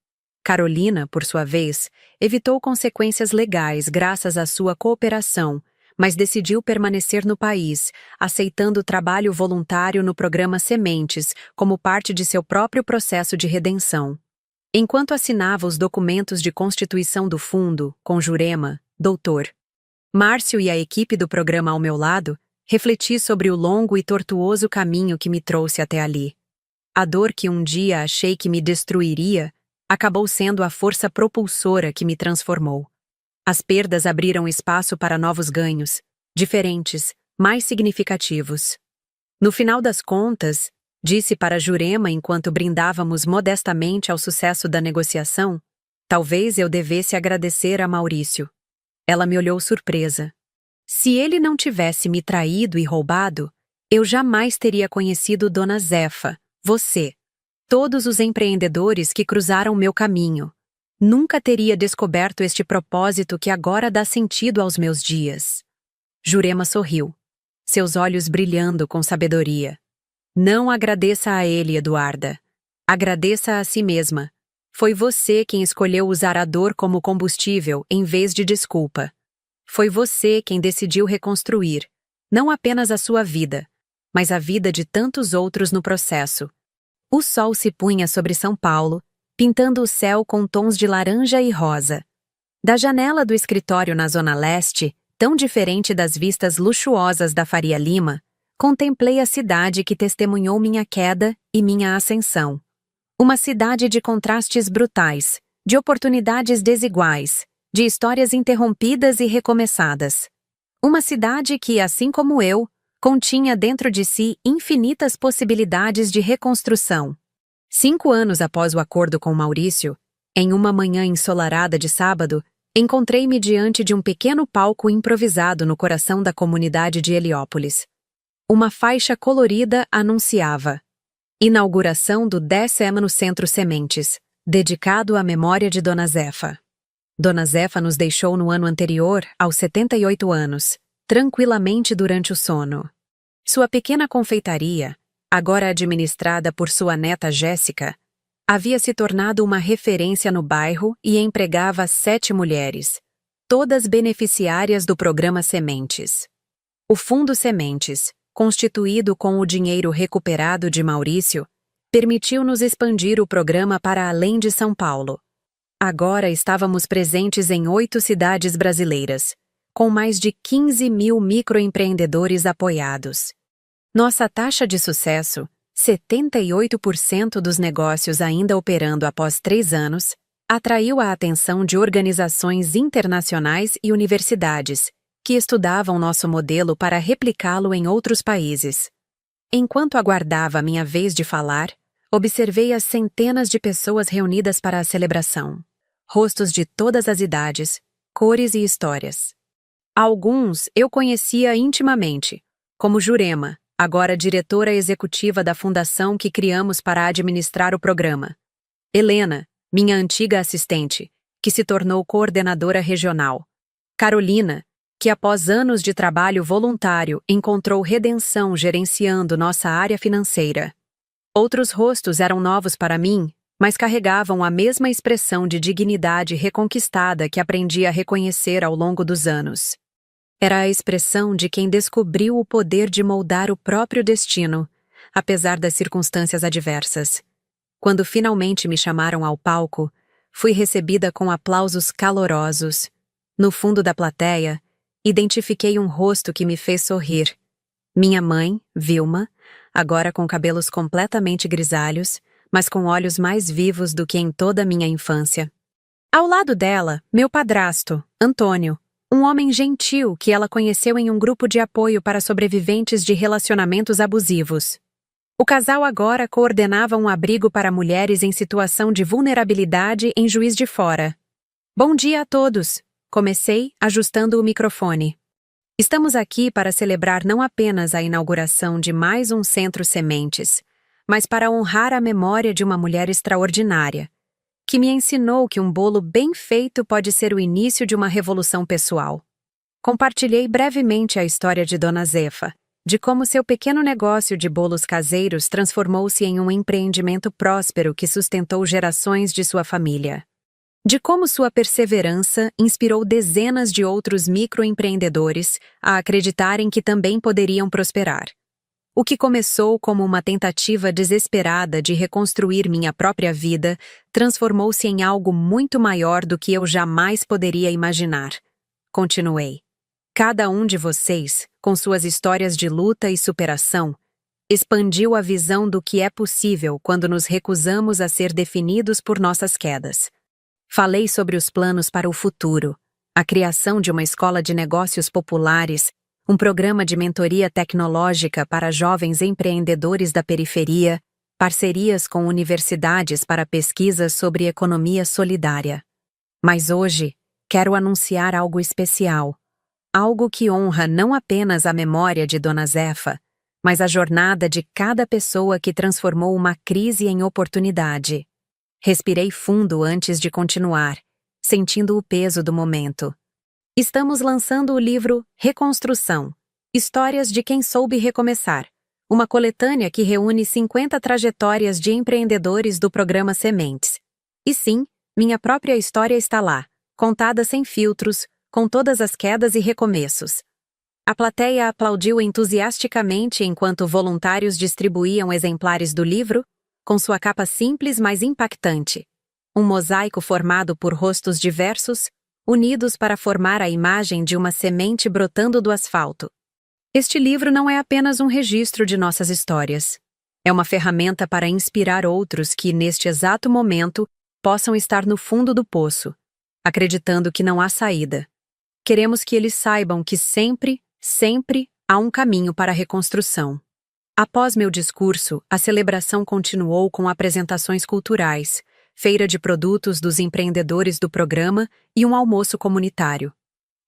Carolina, por sua vez, evitou consequências legais graças à sua cooperação, mas decidiu permanecer no país, aceitando trabalho voluntário no programa Sementes como parte de seu próprio processo de redenção. Enquanto assinava os documentos de constituição do fundo, com Jurema, doutor, Márcio e a equipe do programa ao meu lado, refleti sobre o longo e tortuoso caminho que me trouxe até ali. A dor que um dia achei que me destruiria acabou sendo a força propulsora que me transformou. As perdas abriram espaço para novos ganhos, diferentes, mais significativos. No final das contas, disse para Jurema enquanto brindávamos modestamente ao sucesso da negociação, talvez eu devesse agradecer a Maurício. Ela me olhou surpresa. Se ele não tivesse me traído e roubado, eu jamais teria conhecido Dona Zefa, você, todos os empreendedores que cruzaram meu caminho. Nunca teria descoberto este propósito que agora dá sentido aos meus dias. Jurema sorriu, seus olhos brilhando com sabedoria. Não agradeça a ele, Eduarda. Agradeça a si mesma. Foi você quem escolheu usar a dor como combustível em vez de desculpa. Foi você quem decidiu reconstruir, não apenas a sua vida, mas a vida de tantos outros no processo. O sol se punha sobre São Paulo, pintando o céu com tons de laranja e rosa. Da janela do escritório na Zona Leste, tão diferente das vistas luxuosas da Faria Lima, contemplei a cidade que testemunhou minha queda e minha ascensão. Uma cidade de contrastes brutais, de oportunidades desiguais, de histórias interrompidas e recomeçadas. Uma cidade que, assim como eu, continha dentro de si infinitas possibilidades de reconstrução. 5 anos após o acordo com Maurício, em uma manhã ensolarada de sábado, encontrei-me diante de um pequeno palco improvisado no coração da comunidade de Heliópolis. Uma faixa colorida anunciava: inauguração do 10º Centro Sementes, dedicado à memória de Dona Zefa. Dona Zefa nos deixou no ano anterior, aos 78 anos, tranquilamente durante o sono. Sua pequena confeitaria, agora administrada por sua neta Jéssica, havia se tornado uma referência no bairro e empregava 7 mulheres, todas beneficiárias do programa Sementes. O Fundo Sementes, constituído com o dinheiro recuperado de Maurício, permitiu-nos expandir o programa para além de São Paulo. Agora estávamos presentes em 8 cidades brasileiras, com mais de 15 mil microempreendedores apoiados. Nossa taxa de sucesso, 78% dos negócios ainda operando após 3 anos, atraiu a atenção de organizações internacionais e universidades, que estudavam nosso modelo para replicá-lo em outros países. Enquanto aguardava minha vez de falar, observei as centenas de pessoas reunidas para a celebração. Rostos de todas as idades, cores e histórias. Alguns eu conhecia intimamente, como Jurema, agora diretora executiva da fundação que criamos para administrar o programa. Helena, minha antiga assistente, que se tornou coordenadora regional. Carolina, que após anos de trabalho voluntário encontrou redenção gerenciando nossa área financeira. Outros rostos eram novos para mim, mas carregavam a mesma expressão de dignidade reconquistada que aprendi a reconhecer ao longo dos anos. Era a expressão de quem descobriu o poder de moldar o próprio destino, apesar das circunstâncias adversas. Quando finalmente me chamaram ao palco, fui recebida com aplausos calorosos. No fundo da plateia, identifiquei um rosto que me fez sorrir. Minha mãe, Vilma, agora com cabelos completamente grisalhos, mas com olhos mais vivos do que em toda a minha infância. Ao lado dela, meu padrasto, Antônio, um homem gentil que ela conheceu em um grupo de apoio para sobreviventes de relacionamentos abusivos. O casal agora coordenava um abrigo para mulheres em situação de vulnerabilidade em Juiz de Fora. Bom dia a todos! Comecei, ajustando o microfone. Estamos aqui para celebrar não apenas a inauguração de mais um centro sementes, mas para honrar a memória de uma mulher extraordinária, que me ensinou que um bolo bem feito pode ser o início de uma revolução pessoal. Compartilhei brevemente a história de Dona Zefa, de como seu pequeno negócio de bolos caseiros transformou-se em um empreendimento próspero que sustentou gerações de sua família. De como sua perseverança inspirou dezenas de outros microempreendedores a acreditarem que também poderiam prosperar. O que começou como uma tentativa desesperada de reconstruir minha própria vida transformou-se em algo muito maior do que eu jamais poderia imaginar. Continuei. Cada um de vocês, com suas histórias de luta e superação, expandiu a visão do que é possível quando nos recusamos a ser definidos por nossas quedas. Falei sobre os planos para o futuro, a criação de uma escola de negócios populares, um programa de mentoria tecnológica para jovens empreendedores da periferia, parcerias com universidades para pesquisas sobre economia solidária. Mas hoje, quero anunciar algo especial. Algo que honra não apenas a memória de Dona Zefa, mas a jornada de cada pessoa que transformou uma crise em oportunidade. Respirei fundo antes de continuar, sentindo o peso do momento. Estamos lançando o livro Reconstrução, Histórias de quem soube recomeçar, uma coletânea que reúne 50 trajetórias de empreendedores do programa Sementes. E sim, minha própria história está lá, contada sem filtros, com todas as quedas e recomeços. A plateia aplaudiu entusiasticamente enquanto voluntários distribuíam exemplares do livro, com sua capa simples mas impactante. Um mosaico formado por rostos diversos, unidos para formar a imagem de uma semente brotando do asfalto. Este livro não é apenas um registro de nossas histórias. É uma ferramenta para inspirar outros que, neste exato momento, possam estar no fundo do poço, acreditando que não há saída. Queremos que eles saibam que sempre, sempre há um caminho para a reconstrução. Após meu discurso, a celebração continuou com apresentações culturais, feira de produtos dos empreendedores do programa e um almoço comunitário.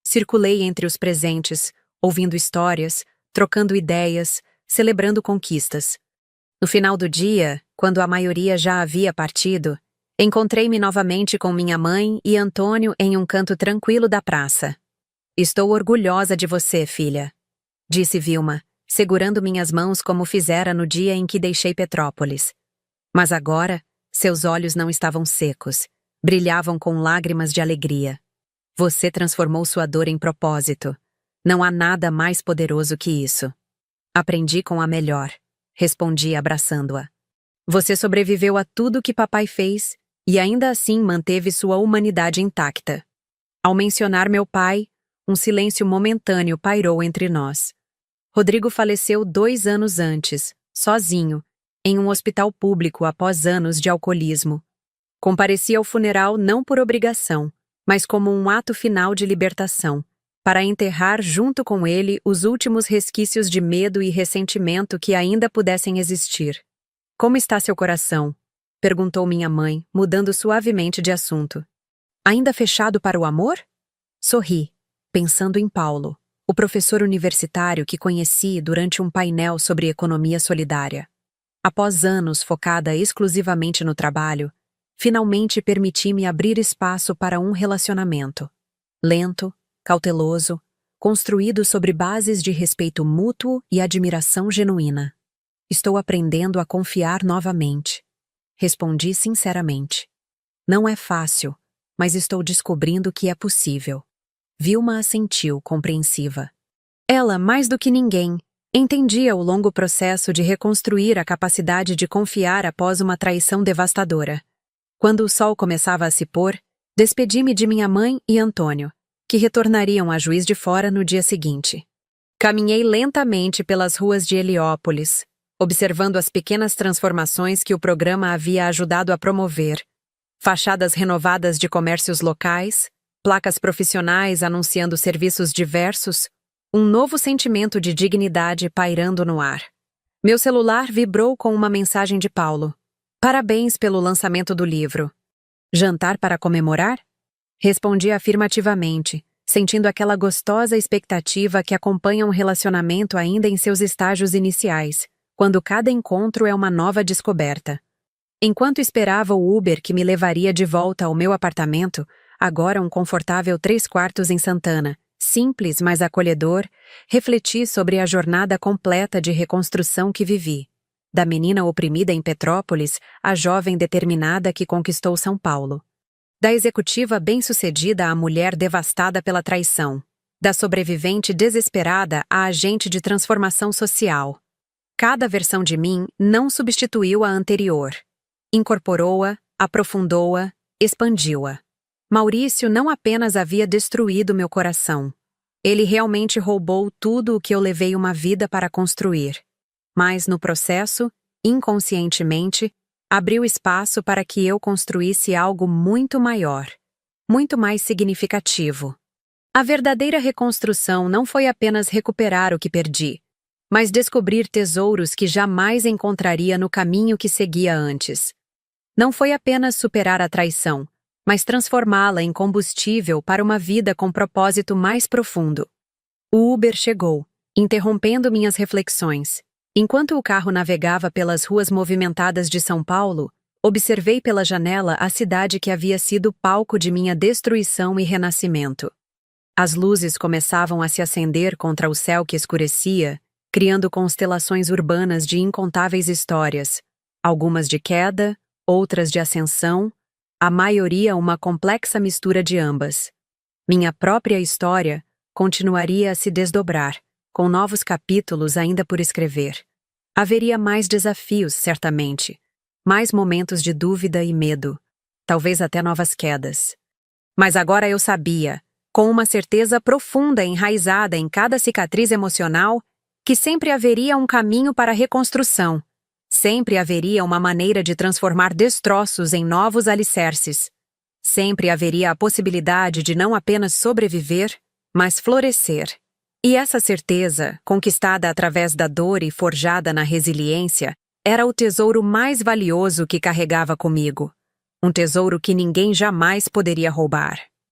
Circulei entre os presentes, ouvindo histórias, trocando ideias, celebrando conquistas. No final do dia, quando a maioria já havia partido, encontrei-me novamente com minha mãe e Antônio em um canto tranquilo da praça. Estou orgulhosa de você, filha, disse Vilma, segurando minhas mãos como fizera no dia em que deixei Petrópolis. Mas agora, seus olhos não estavam secos, brilhavam com lágrimas de alegria. Você transformou sua dor em propósito. Não há nada mais poderoso que isso. Aprendi com a melhor, respondi abraçando-a. Você sobreviveu a tudo que papai fez e ainda assim manteve sua humanidade intacta. Ao mencionar meu pai, um silêncio momentâneo pairou entre nós. Rodrigo faleceu 2 anos antes, sozinho, em um hospital público após anos de alcoolismo. Compareci ao funeral não por obrigação, mas como um ato final de libertação, para enterrar junto com ele os últimos resquícios de medo e ressentimento que ainda pudessem existir. Como está seu coração? Perguntou minha mãe, mudando suavemente de assunto. Ainda fechado para o amor? Sorri, pensando em Paulo, o professor universitário que conheci durante um painel sobre economia solidária. Após anos focada exclusivamente no trabalho, finalmente permiti-me abrir espaço para um relacionamento. Lento, cauteloso, construído sobre bases de respeito mútuo e admiração genuína. Estou aprendendo a confiar novamente. Respondi sinceramente. Não é fácil, mas estou descobrindo que é possível. Vilma assentiu, compreensiva. Ela, mais do que ninguém, entendia o longo processo de reconstruir a capacidade de confiar após uma traição devastadora. Quando o sol começava a se pôr, despedi-me de minha mãe e Antônio, que retornariam a Juiz de Fora no dia seguinte. Caminhei lentamente pelas ruas de Heliópolis, observando as pequenas transformações que o programa havia ajudado a promover. Fachadas renovadas de comércios locais, placas profissionais anunciando serviços diversos, um novo sentimento de dignidade pairando no ar. Meu celular vibrou com uma mensagem de Paulo. Parabéns pelo lançamento do livro. Jantar para comemorar? Respondi afirmativamente, sentindo aquela gostosa expectativa que acompanha um relacionamento ainda em seus estágios iniciais, quando cada encontro é uma nova descoberta. Enquanto esperava o Uber que me levaria de volta ao meu apartamento, agora um confortável 3 quartos em Santana, simples, mas acolhedor, refleti sobre a jornada completa de reconstrução que vivi. Da menina oprimida em Petrópolis à jovem determinada que conquistou São Paulo. Da executiva bem-sucedida à mulher devastada pela traição. Da sobrevivente desesperada à agente de transformação social. Cada versão de mim não substituiu a anterior. Incorporou-a, aprofundou-a, expandiu-a. Maurício não apenas havia destruído meu coração. Ele realmente roubou tudo o que eu levei uma vida para construir. Mas, no processo, inconscientemente, abriu espaço para que eu construísse algo muito maior, muito mais significativo. A verdadeira reconstrução não foi apenas recuperar o que perdi, mas descobrir tesouros que jamais encontraria no caminho que seguia antes. Não foi apenas superar a traição, mas transformá-la em combustível para uma vida com propósito mais profundo. O Uber chegou, interrompendo minhas reflexões. Enquanto o carro navegava pelas ruas movimentadas de São Paulo, observei pela janela a cidade que havia sido palco de minha destruição e renascimento. As luzes começavam a se acender contra o céu que escurecia, criando constelações urbanas de incontáveis histórias, algumas de queda, outras de ascensão, a maioria uma complexa mistura de ambas. Minha própria história continuaria a se desdobrar, com novos capítulos ainda por escrever. Haveria mais desafios, certamente, mais momentos de dúvida e medo, talvez até novas quedas. Mas agora eu sabia, com uma certeza profunda enraizada em cada cicatriz emocional, que sempre haveria um caminho para a reconstrução. Sempre haveria uma maneira de transformar destroços em novos alicerces. Sempre haveria a possibilidade de não apenas sobreviver, mas florescer. E essa certeza, conquistada através da dor e forjada na resiliência, era o tesouro mais valioso que carregava comigo. Um tesouro que ninguém jamais poderia roubar.